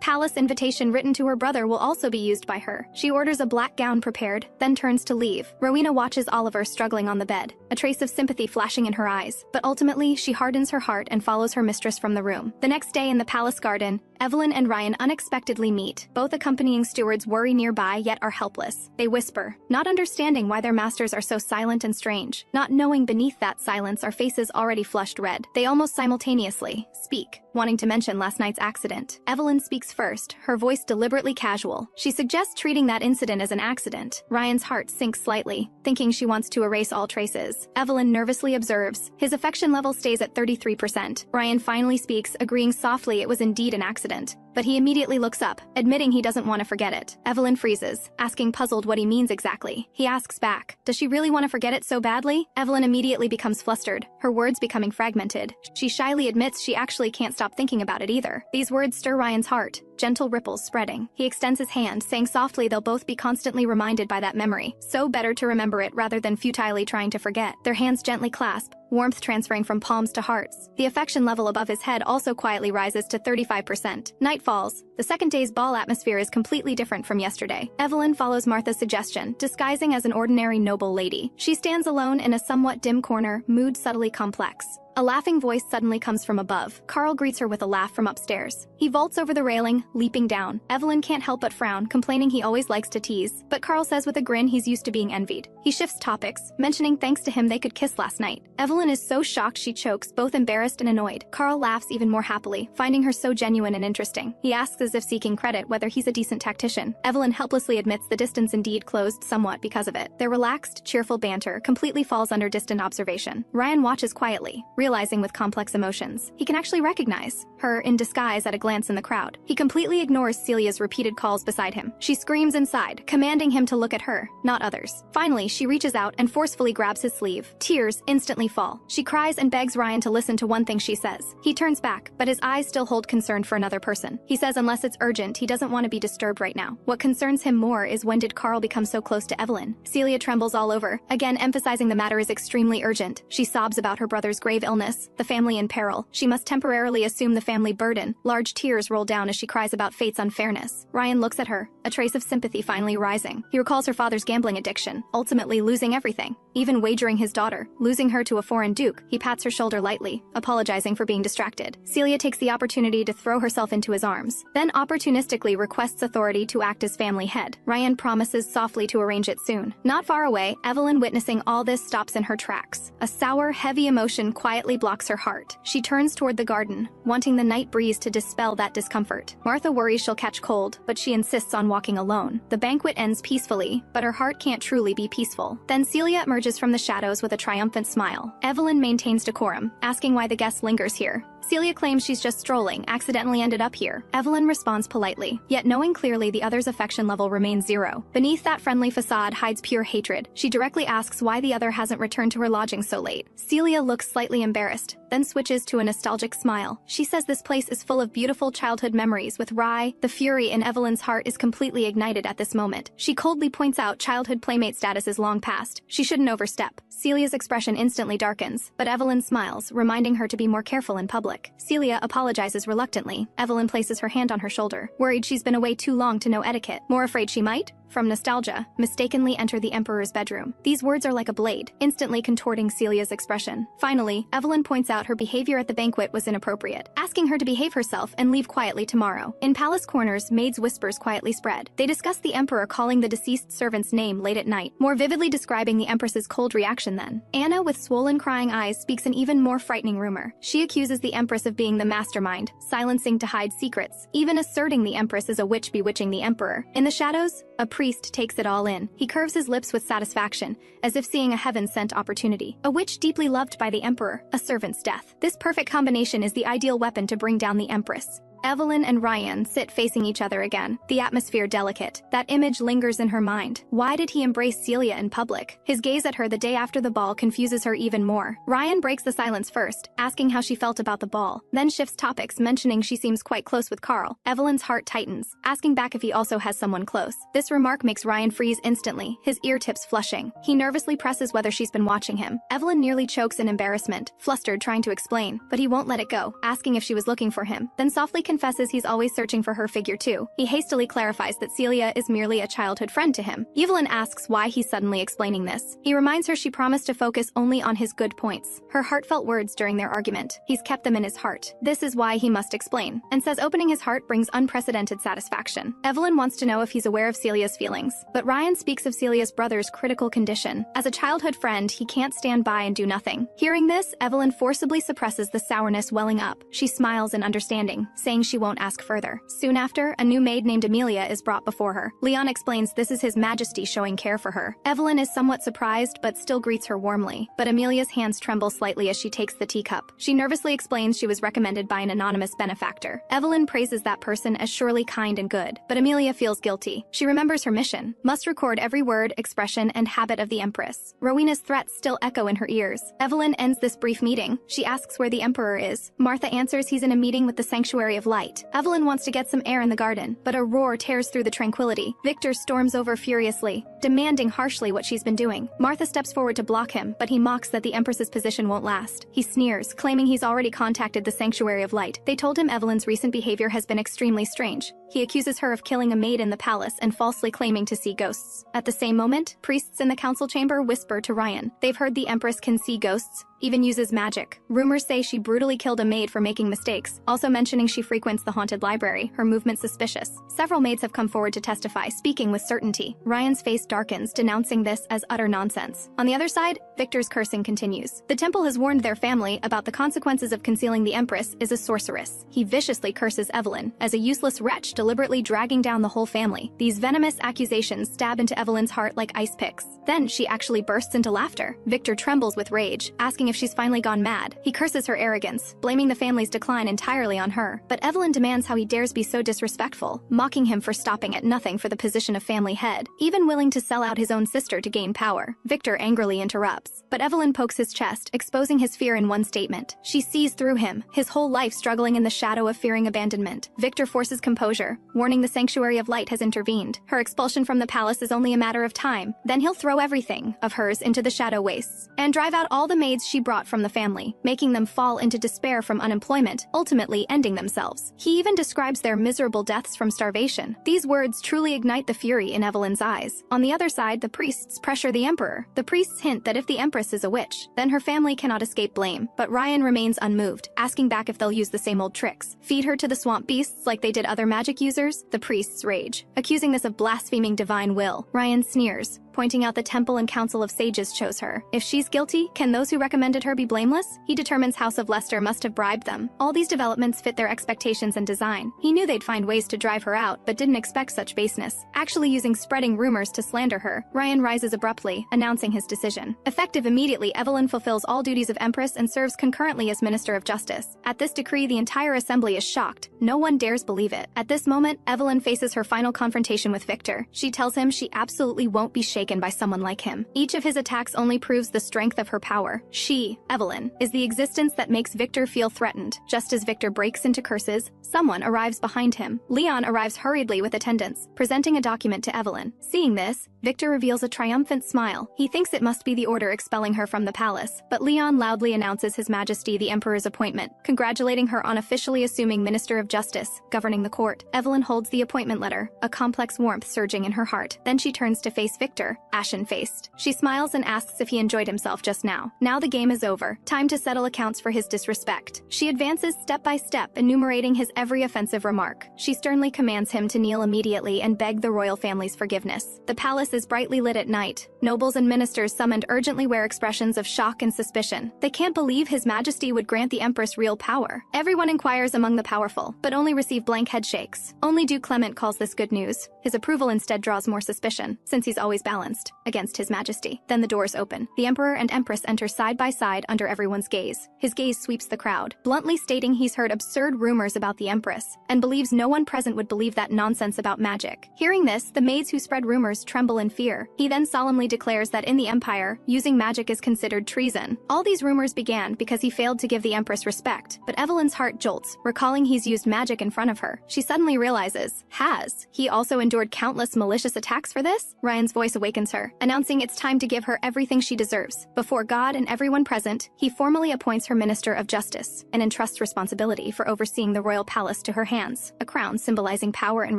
palace invitation written to her brother will also be used by her. She orders a black gown prepared, then turns to leave. Rowena watches Oliver struggling on the bed, a trace of sympathy flashing in her eyes. But ultimately, she hardens her heart and follows her mistress from the room. The next day in the palace garden, Evelyn and Ryan unexpectedly meet. Both accompanying stewards worry nearby yet are helpless. They whisper, not understanding why their masters are so silent and strange. Not knowing beneath that silence are faces already flushed red. They almost simultaneously speak, wanting to mention last night's accident. Evelyn speaks first, her voice deliberately casual. She suggests treating that incident as an accident. Ryan's heart sinks slightly, thinking she wants to erase all traces. Evelyn nervously observes. His affection level stays at 33%. Ryan finally speaks, agreeing softly it was indeed an accident. But he immediately looks up, admitting he doesn't want to forget it. Evelyn freezes, asking puzzled what he means exactly. He asks back, does she really want to forget it so badly? Evelyn immediately becomes flustered, her words becoming fragmented. She shyly admits she actually can't stop thinking about it either. These words stir Ryan's heart, gentle ripples spreading. He extends his hand, saying softly they'll both be constantly reminded by that memory. So better to remember it rather than futilely trying to forget. Their hands gently clasp, warmth transferring from palms to hearts. The affection level above his head also quietly rises to 35%. Night falls. The second day's ball atmosphere is completely different from yesterday. Evelyn follows Martha's suggestion, disguising as an ordinary noble lady. She stands alone in a somewhat dim corner, mood subtly complex. A laughing voice suddenly comes from above. Carl greets her with a laugh from upstairs. He vaults over the railing, leaping down. Evelyn can't help but frown, complaining he always likes to tease. But Carl says with a grin he's used to being envied. He shifts topics, mentioning thanks to him they could kiss last night. Evelyn is so shocked she chokes, both embarrassed and annoyed. Carl laughs even more happily, finding her so genuine and interesting. He asks as if seeking credit whether he's a decent tactician. Evelyn helplessly admits the distance indeed closed somewhat because of it. Their relaxed, cheerful banter completely falls under distant observation. Ryan watches quietly, realizing with complex emotions. He can actually recognize her in disguise at a glance in the crowd. He completely ignores Celia's repeated calls beside him. She screams inside, commanding him to look at her, not others. Finally, she reaches out and forcefully grabs his sleeve. Tears instantly fall. She cries and begs Ryan to listen to one thing she says. He turns back, but his eyes still hold concern for another person. He says unless it's urgent, he doesn't want to be disturbed right now. What concerns him more is when did Carl become so close to Evelyn? Celia trembles all over, again emphasizing the matter is extremely urgent. She sobs about her brother's grave illness illness, the family in peril. She must temporarily assume the family burden. Large tears roll down as she cries about fate's unfairness. Ryan looks at her, a trace of sympathy finally rising. He recalls her father's gambling addiction, ultimately losing everything, even wagering his daughter, losing her to a foreign duke. He pats her shoulder lightly, apologizing for being distracted. Celia takes the opportunity to throw herself into his arms, then opportunistically requests authority to act as family head. Ryan promises softly to arrange it soon. Not far away, Evelyn, witnessing all this, stops in her tracks. A sour, heavy emotion quietly blocks her heart. She turns toward the garden, wanting the night breeze to dispel that discomfort. Martha worries she'll catch cold, but she insists on walking alone. The banquet ends peacefully, but her heart can't truly be peaceful. Then Celia emerges from the shadows with a triumphant smile. Evelyn maintains decorum, asking why the guest lingers here. Celia claims she's just strolling, accidentally ended up here. Evelyn responds politely, yet knowing clearly the other's affection level remains 0. Beneath that friendly facade hides pure hatred. She directly asks why the other hasn't returned to her lodging so late. Celia looks slightly embarrassed, then switches to a nostalgic smile. She says this place is full of beautiful childhood memories with Rye. The fury in Evelyn's heart is completely ignited at this moment. She coldly points out childhood playmate status is long past. She shouldn't overstep. Celia's expression instantly darkens, but Evelyn smiles, reminding her to be more careful in public. Celia apologizes reluctantly. Evelyn places her hand on her shoulder, worried she's been away too long to know etiquette. More afraid she might, from nostalgia, mistakenly enter the Emperor's bedroom. These words are like a blade, instantly contorting Celia's expression. Finally, Evelyn points out her behavior at the banquet was inappropriate, asking her to behave herself and leave quietly tomorrow. In palace corners, maids' whispers quietly spread. They discuss the Emperor calling the deceased servant's name late at night, more vividly describing the Empress's cold reaction then. Anna, with swollen crying eyes, speaks an even more frightening rumor. She accuses the Empress of being the mastermind, silencing to hide secrets, even asserting the Empress is a witch bewitching the Emperor. In the shadows, a priest takes it all in. He curves his lips with satisfaction, as if seeing a heaven-sent opportunity. A witch deeply loved by the Emperor, a servant's death. This perfect combination is the ideal weapon to bring down the Empress. Evelyn and Ryan sit facing each other again, the atmosphere delicate. That image lingers in her mind. Why did he embrace Celia in public? His gaze at her the day after the ball confuses her even more. Ryan breaks the silence first, asking how she felt about the ball, then shifts topics, mentioning she seems quite close with Carl. Evelyn's heart tightens, asking back if he also has someone close. This remark makes Ryan freeze instantly, his ear tips flushing. He nervously presses whether she's been watching him. Evelyn nearly chokes in embarrassment, flustered trying to explain, but he won't let it go, asking if she was looking for him, then softly confesses he's always searching for her figure too. He hastily clarifies that Celia is merely a childhood friend to him. Evelyn asks why he's suddenly explaining this. He reminds her she promised to focus only on his good points, her heartfelt words during their argument. He's kept them in his heart. This is why he must explain, and says opening his heart brings unprecedented satisfaction. Evelyn wants to know if he's aware of Celia's feelings, but Ryan speaks of Celia's brother's critical condition. As a childhood friend, he can't stand by and do nothing. Hearing this, Evelyn forcibly suppresses the sourness welling up. She smiles in understanding, saying she won't ask further. Soon after, a new maid named Amelia is brought before her. Leon explains this is his majesty showing care for her. Evelyn is somewhat surprised but still greets her warmly, but Amelia's hands tremble slightly as she takes the teacup. She nervously explains she was recommended by an anonymous benefactor. Evelyn praises that person as surely kind and good, but Amelia feels guilty. She remembers her mission, must record every word, expression, and habit of the Empress. Rowena's threats still echo in her ears. Evelyn ends this brief meeting. She asks where the Emperor is. Martha answers he's in a meeting with the Sanctuary of Light. Evelyn wants to get some air in the garden, but a roar tears through the tranquility. Victor storms over furiously, demanding harshly what she's been doing. Martha steps forward to block him, but he mocks that the Empress's position won't last. He sneers, claiming he's already contacted the Sanctuary of Light. They told him Evelyn's recent behavior has been extremely strange. He accuses her of killing a maid in the palace and falsely claiming to see ghosts. At the same moment, priests in the council chamber whisper to Ryan. They've heard the Empress can see ghosts, even uses magic. Rumors say she brutally killed a maid for making mistakes, also mentioning she frequents the haunted library, her movement suspicious. Several maids have come forward to testify, speaking with certainty. Ryan's face darkens, denouncing this as utter nonsense. On the other side, Victor's cursing continues. The temple has warned their family about the consequences of concealing the Empress is a sorceress. He viciously curses Evelyn as a useless wretch deliberately dragging down the whole family. These venomous accusations stab into Evelyn's heart like ice picks. Then she actually bursts into laughter. Victor trembles with rage, asking if she's finally gone mad. He curses her arrogance, blaming the family's decline entirely on her. But Evelyn demands how he dares be so disrespectful, mocking him for stopping at nothing for the position of family head, even willing to sell out his own sister to gain power. Victor angrily interrupts. lips. But Evelyn pokes his chest, exposing his fear in one statement. She sees through him, his whole life struggling in the shadow of fearing abandonment. Victor forces composure, warning the Sanctuary of Light has intervened. Her expulsion from the palace is only a matter of time. Then he'll throw everything of hers into the shadow wastes and drive out all the maids she brought from the family, making them fall into despair from unemployment, ultimately ending themselves. He even describes their miserable deaths from starvation. These words truly ignite the fury in Evelyn's eyes. On the other side, the priests pressure the emperor. The priests hint that if the empress is a witch, then her family cannot escape blame. But Ryan remains unmoved, asking back if they'll use the same old tricks. Feed her to the swamp beasts like they did other magic users? The priests rage, accusing this of blaspheming divine will. Ryan sneers, pointing out the temple and council of sages chose her. If she's guilty, can those who recommended her be blameless? He determines House of Leicester must have bribed them. All these developments fit their expectations and design. He knew they'd find ways to drive her out, but didn't expect such baseness. Actually using spreading rumors to slander her, Ryan rises abruptly, announcing his decision. Effective immediately, Evelyn fulfills all duties of Empress and serves concurrently as Minister of Justice. At this decree, the entire assembly is shocked. No one dares believe it. At this moment, Evelyn faces her final confrontation with Victor. She tells him she absolutely won't be shaken by someone like him. Each of his attacks only proves the strength of her power. She, Evelyn, is the existence that makes Victor feel threatened. Just as Victor breaks into curses, someone arrives behind him. Leon arrives hurriedly with attendants, presenting a document to Evelyn. Seeing this, Victor reveals a triumphant smile. He thinks it must be the order expelling her from the palace, but Leon loudly announces His Majesty the Emperor's appointment, congratulating her on officially assuming Minister of Justice, governing the court. Evelyn holds the appointment letter, a complex warmth surging in her heart. Then she turns to face Victor, ashen-faced. She smiles and asks if he enjoyed himself just now. Now the game is over. Time to settle accounts for his disrespect. She advances step by step, enumerating his every offensive remark. She sternly commands him to kneel immediately and beg the royal family's forgiveness. The palace is brightly lit at night. Nobles and ministers summoned urgently wear expressions of shock and suspicion. They can't believe His Majesty would grant the Empress real power. Everyone inquires among the powerful, but only receive blank headshakes. Only Duke Clement calls this good news. His approval instead draws more suspicion, since he's always balanced against His Majesty. Then the doors open. The Emperor and Empress enter side by side under everyone's gaze. His gaze sweeps the crowd, bluntly stating he's heard absurd rumors about the Empress, and believes no one present would believe that nonsense about magic. Hearing this, the maids who spread rumors tremble in fear. He then solemnly declares that in the Empire, using magic is considered treason. All these rumors began because he failed to give the Empress respect, but Evelyn's heart jolts, recalling he's used magic in front of her. She suddenly realizes, has he also endured countless malicious attacks for this? Ryan's voice awakens her, announcing it's time to give her everything she deserves. Before God and everyone present, he formally appoints her Minister of Justice and entrusts responsibility for overseeing the royal palace to her hands. A crown symbolizing power and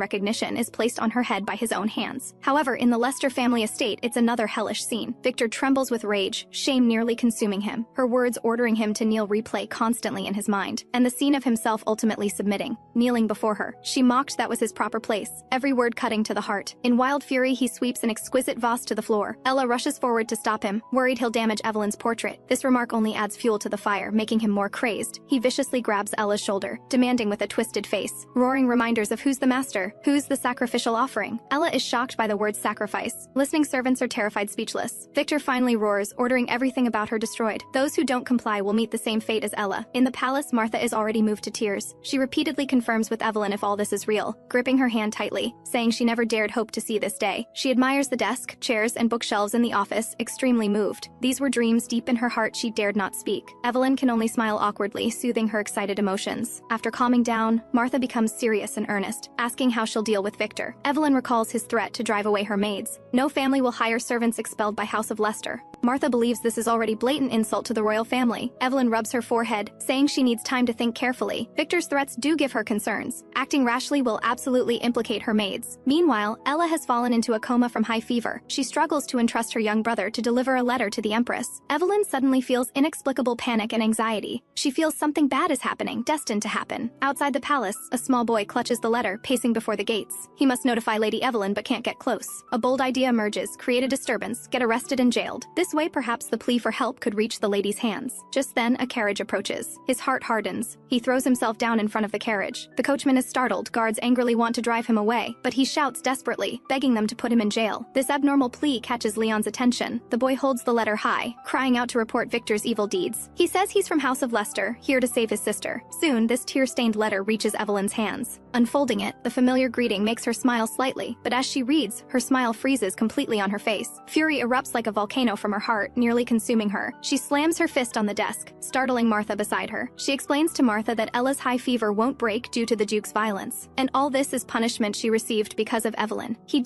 recognition is placed on her head by his own hands. However, in the Leicester family estate, it's another hellish scene. Victor trembles with rage, shame nearly consuming him. Her words ordering him to kneel replay constantly in his mind, and the scene of himself ultimately submitting, kneeling before her. She mocked that was his proper place, every word cutting to the heart. In wild fury, he sweeps an exquisite vase to the floor. Ella rushes forward to stop him, worried he'll damage Evelyn's portrait. This remark only adds fuel to the fire, making him more crazed. He viciously grabs Ella's shoulder, demanding with a twisted face, roaring reminders of who's the master, who's the sacrificial offering. Ella is shocked by the word sacrifice. Listening servants are terrified speechless. Victor finally roars, ordering everything about her destroyed. Those who don't comply will meet the same fate as Ella. In the palace, Martha is already moved to tears. She repeatedly confirms with Evelyn if all this is real, gripping her hand tightly, saying she never dared hope to see this day. She admires the desk, chairs, and bookshelves in the office, extremely moved. These were dreams deep in her heart she dared not speak. Evelyn can only smile awkwardly, soothing her excited emotions. After calming down, Martha becomes serious and earnest, asking how she'll deal with Victor. Evelyn recalls his threat to drive away her maids. No family will hire servants expelled by House of Leicester. Martha believes this is already blatant insult to the royal family. Evelyn rubs her forehead, saying she needs time to think carefully. Victor's threats do give her concerns. Acting rashly will absolutely implicate her maids. Meanwhile, Ella has fallen into a coma from high fever. She struggles to entrust her young brother to deliver a letter to the Empress. Evelyn suddenly feels inexplicable panic and anxiety. She feels something bad is happening, destined to happen. Outside the palace, a small boy clutches the letter, pacing before the gates. He must notify Lady Evelyn but can't get close. A bold idea emerges, create a disturbance, get arrested and jailed. This way, perhaps the plea for help could reach the lady's hands. Just then, a carriage approaches. His heart hardens. He throws himself down in front of the carriage. The coachman is startled. Guards angrily want to drive him away, but he shouts desperately, begging them to put him in jail. This abnormal plea catches Leon's attention. The boy holds the letter high, crying out to report Victor's evil deeds. He says he's from House of Leicester, here to save his sister. Soon, this tear-stained letter reaches Evelyn's hands. Unfolding it, the familiar greeting makes her smile slightly, but as she reads, her smile freezes completely on her face. Fury erupts like a volcano from her heart, nearly consuming her. She slams her fist on the desk, startling Martha beside her. She explains to Martha that Ella's high fever won't break due to the Duke's violence, and all this is punishment she received because of Evelyn. He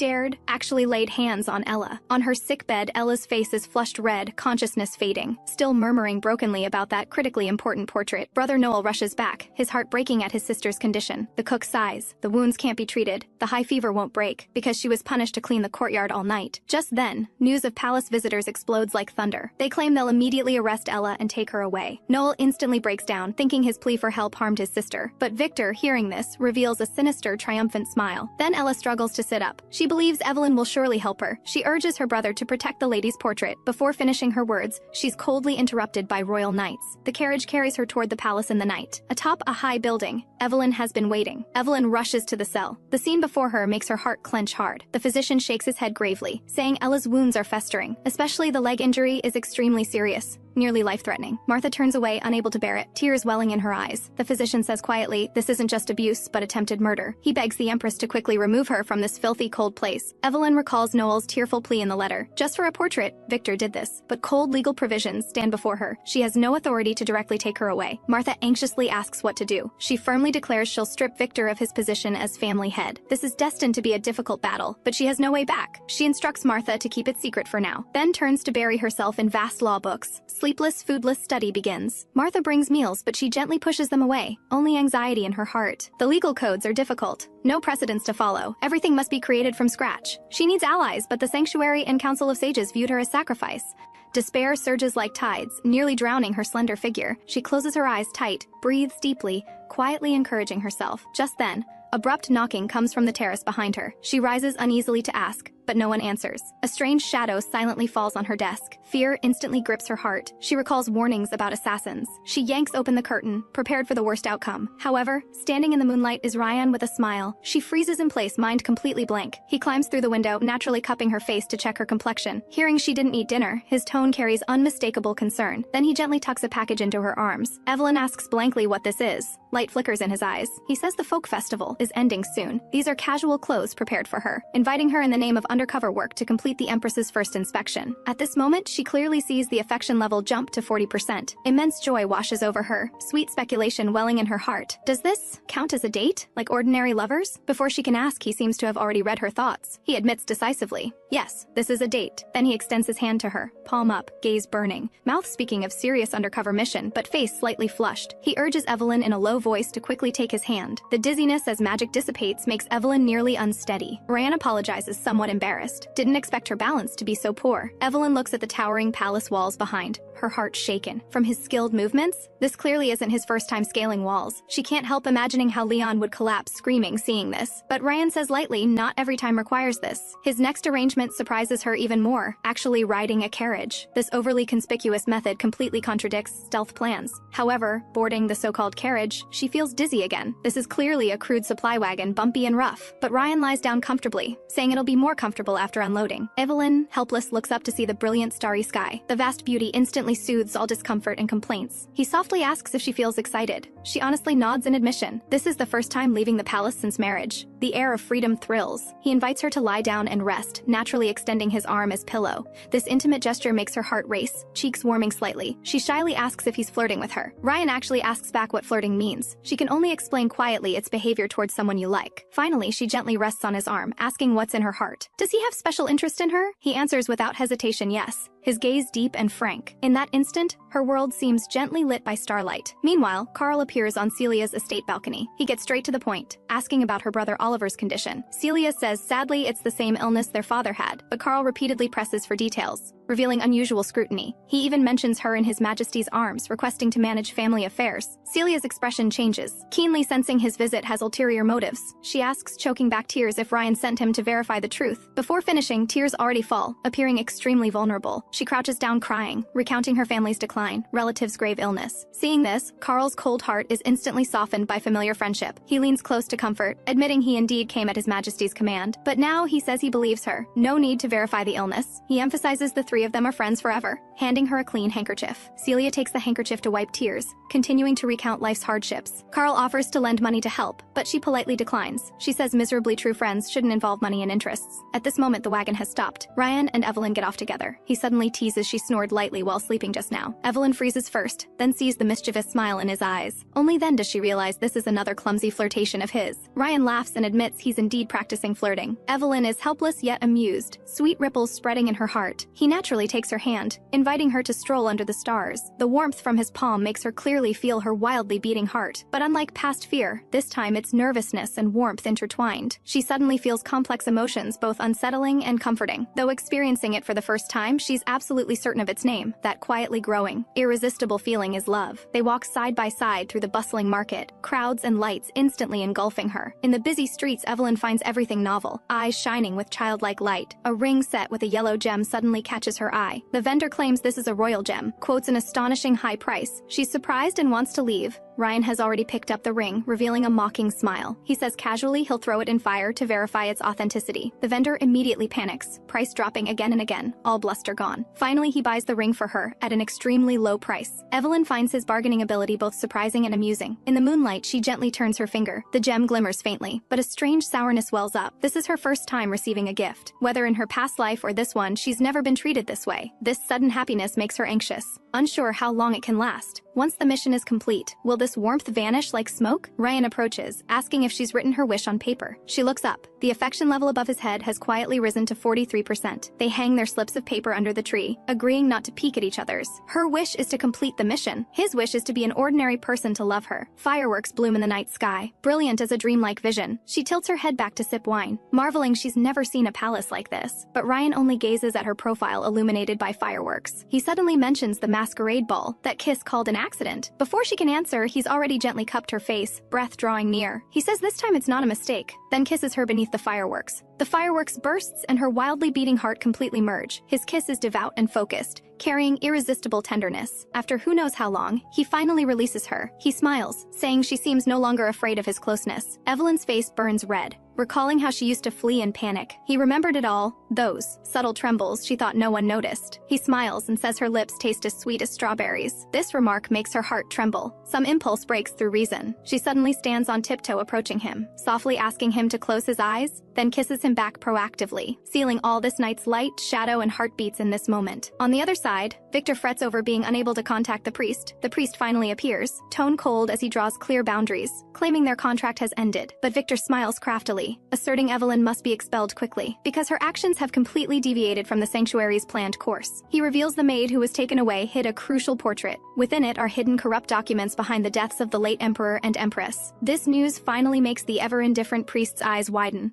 actually laid hands on Ella. On her sickbed, Ella's face is flushed red, consciousness fading. Still murmuring brokenly about that critically important portrait, Brother Noel rushes back, his heart breaking at his sister's condition. The cook sighs. The wounds can't be treated. The high fever won't break, because she was punished to clean the courtyard all night. Just then, news of palace visitors explodes like thunder. They claim they'll immediately arrest Ella and take her away. Noel instantly breaks down, thinking his plea for help harmed his sister. But Victor, hearing this, reveals a sinister, triumphant smile. Then Ella struggles to sit up. She believes Evelyn will surely help her. She urges her brother to protect the lady's portrait. Before finishing her words, she's coldly interrupted by royal knights. The carriage carries her toward the palace in the night. Atop a high building, Evelyn has been waiting. Evelyn rushes to the cell. The scene before her makes her heart clench hard. The physician shakes his head gravely, saying Ella's wounds are festering. Especially the leg injury is extremely serious, nearly life-threatening. Martha turns away, unable to bear it, tears welling in her eyes. The physician says quietly, this isn't just abuse, but attempted murder. He begs the Empress to quickly remove her from this filthy, cold place. Evelyn recalls Noel's tearful plea in the letter. Just for a portrait, Victor did this. But cold legal provisions stand before her. She has no authority to directly take her away. Martha anxiously asks what to do. She firmly declares she'll strip Victor of his position as family head. This is destined to be a difficult battle, but she has no way back. She instructs Martha to keep it secret for now, then turns to bury herself in vast law books. Sleepless, foodless study begins. Martha brings meals, but she gently pushes them away, only anxiety in her heart. The legal codes are difficult. No precedents to follow. Everything must be created from scratch. She needs allies, but the Sanctuary and Council of Sages viewed her as sacrifice. Despair surges like tides, nearly drowning her slender figure. She closes her eyes tight, breathes deeply, quietly encouraging herself. Just then, abrupt knocking comes from the terrace behind her. She rises uneasily to ask, but no one answers. A strange shadow silently falls on her desk. Fear instantly grips her heart. She recalls warnings about assassins. She yanks open the curtain, prepared for the worst outcome. However, standing in the moonlight is Ryan with a smile. She freezes in place, mind completely blank. He climbs through the window, naturally cupping her face to check her complexion. Hearing she didn't eat dinner, his tone carries unmistakable concern. Then he gently tucks a package into her arms. Evelyn asks blankly what this is. Light flickers in his eyes. He says the folk festival is ending soon. These are casual clothes prepared for her, inviting her in the name of undercover work to complete the Empress's first inspection. At this moment, she clearly sees the affection level jump to 40%. Immense joy washes over her, sweet speculation welling in her heart. Does this count as a date, like ordinary lovers? Before she can ask, he seems to have already read her thoughts. He admits decisively, yes, this is a date. Then he extends his hand to her, palm up, gaze burning, mouth speaking of serious undercover mission, but face slightly flushed. He urges Evelyn in a low voice to quickly take his hand. The dizziness as magic dissipates makes Evelyn nearly unsteady. Ryan apologizes, somewhat embarrassed. Didn't expect her balance to be so poor. Evelyn looks at the towering palace walls behind, her heart shaken. From his skilled movements, this clearly isn't his first time scaling walls. She can't help imagining how Leon would collapse screaming seeing this. But Ryan says lightly, not every time requires this. His next arrangement surprises her even more, actually riding a carriage. This overly conspicuous method completely contradicts stealth plans. However, boarding the so-called carriage, she feels dizzy again. This is clearly a crude supply wagon, bumpy and rough. But Ryan lies down comfortably, saying it'll be more comfortable after unloading. Evelyn, helpless, looks up to see the brilliant starry sky. The vast beauty instantly soothes all discomfort and complaints. He softly asks if she feels excited. She honestly nods in admission. This is the first time leaving the palace since marriage. The air of freedom thrills. He invites her to lie down and rest, naturally extending his arm as pillow. This intimate gesture makes her heart race, cheeks warming slightly. She shyly asks if he's flirting with her. Ryan actually asks back what flirting means. She can only explain quietly its behavior towards someone you like. Finally, she gently rests on his arm, asking what's in her heart. Does he have special interest in her? He answers without hesitation yes, his gaze deep and frank. In that instant, her world seems gently lit by starlight. Meanwhile, Carl appears on Celia's estate balcony. He gets straight to the point, asking about her brother Oliver's condition. Celia says sadly it's the same illness their father had, but Carl repeatedly presses for details, revealing unusual scrutiny. He even mentions her in His Majesty's arms, requesting to manage family affairs. Celia's expression changes, keenly sensing his visit has ulterior motives. She asks, choking back tears, if Ryan sent him to verify the truth. Before finishing, tears already fall, appearing extremely vulnerable. She crouches down crying, recounting her family's decline, relatives' grave illness. Seeing this, Carl's cold heart is instantly softened by familiar friendship. He leans close to comfort, admitting he indeed came at His Majesty's command. But now he says he believes her. No need to verify the illness. He emphasizes the three of them are friends forever. handing her a clean handkerchief. Celia takes the handkerchief to wipe tears, continuing to recount life's hardships. Carl offers to lend money to help, but she politely declines. She says miserably true friends shouldn't involve money and interests. At this moment, the wagon has stopped. Ryan and Evelyn get off together. He suddenly teases she snored lightly while sleeping just now. Evelyn freezes first, then sees the mischievous smile in his eyes. Only then does she realize this is another clumsy flirtation of his. Ryan laughs and admits he's indeed practicing flirting. Evelyn is helpless yet amused, sweet ripples spreading in her heart. He naturally takes her hand, inviting her to stroll under the stars. The warmth from his palm makes her clearly feel her wildly beating heart. But unlike past fear, this time it's nervousness and warmth intertwined. She suddenly feels complex emotions, both unsettling and comforting. Though experiencing it for the first time, she's absolutely certain of its name, that quietly growing, irresistible feeling is love. They walk side by side through the bustling market, crowds and lights instantly engulfing her. In the busy streets, Evelyn finds everything novel, eyes shining with childlike light. A ring set with a yellow gem suddenly catches her eye. The vendor claims this is a royal gem, quotes an astonishing high price. She's surprised and wants to leave. Ryan has already picked up the ring, revealing a mocking smile. He says casually he'll throw it in fire to verify its authenticity. The vendor immediately panics, price dropping again and again, all bluster gone. Finally, he buys the ring for her at an extremely low price. Evelyn finds his bargaining ability both surprising and amusing. In the moonlight, she gently turns her finger. The gem glimmers faintly, but a strange sourness wells up. This is her first time receiving a gift. Whether in her past life or this one, she's never been treated this way. This sudden happiness makes her anxious, unsure how long it can last. Once the mission is complete, will this warmth vanish like smoke? Ryan approaches, asking if she's written her wish on paper. She looks up. The affection level above his head has quietly risen to 43%. They hang their slips of paper under the tree, agreeing not to peek at each other's. Her wish is to complete the mission. His wish is to be an ordinary person to love her. Fireworks bloom in the night sky, brilliant as a dreamlike vision. She tilts her head back to sip wine, marveling she's never seen a palace like this. But Ryan only gazes at her profile illuminated by fireworks. He suddenly mentions the masquerade ball, that kiss called an accident. Before she can answer, he's already gently cupped her face, breath drawing near. He says this time it's not a mistake, then kisses her beneath the fireworks. The fireworks bursts and her wildly beating heart completely merge. His kiss is devout and focused, carrying irresistible tenderness. After who knows how long, he finally releases her. He smiles, saying she seems no longer afraid of his closeness. Evelyn's face burns red, recalling how she used to flee in panic. He remembered it all, those subtle trembles she thought no one noticed. He smiles and says her lips taste as sweet as strawberries. This remark makes her heart tremble. Some impulse breaks through reason. She suddenly stands on tiptoe approaching him, softly asking him to close his eyes, then kisses him back proactively, sealing all this night's light, shadow, and heartbeats in this moment. On the other side, Victor frets over being unable to contact the priest. The priest finally appears, tone cold as he draws clear boundaries, claiming their contract has ended. But Victor smiles craftily, asserting Evelyn must be expelled quickly, because her actions have completely deviated from the sanctuary's planned course. He reveals the maid who was taken away hid a crucial portrait. Within it are hidden corrupt documents behind the deaths of the late emperor and empress. This news finally makes the ever-indifferent priest's eyes widen.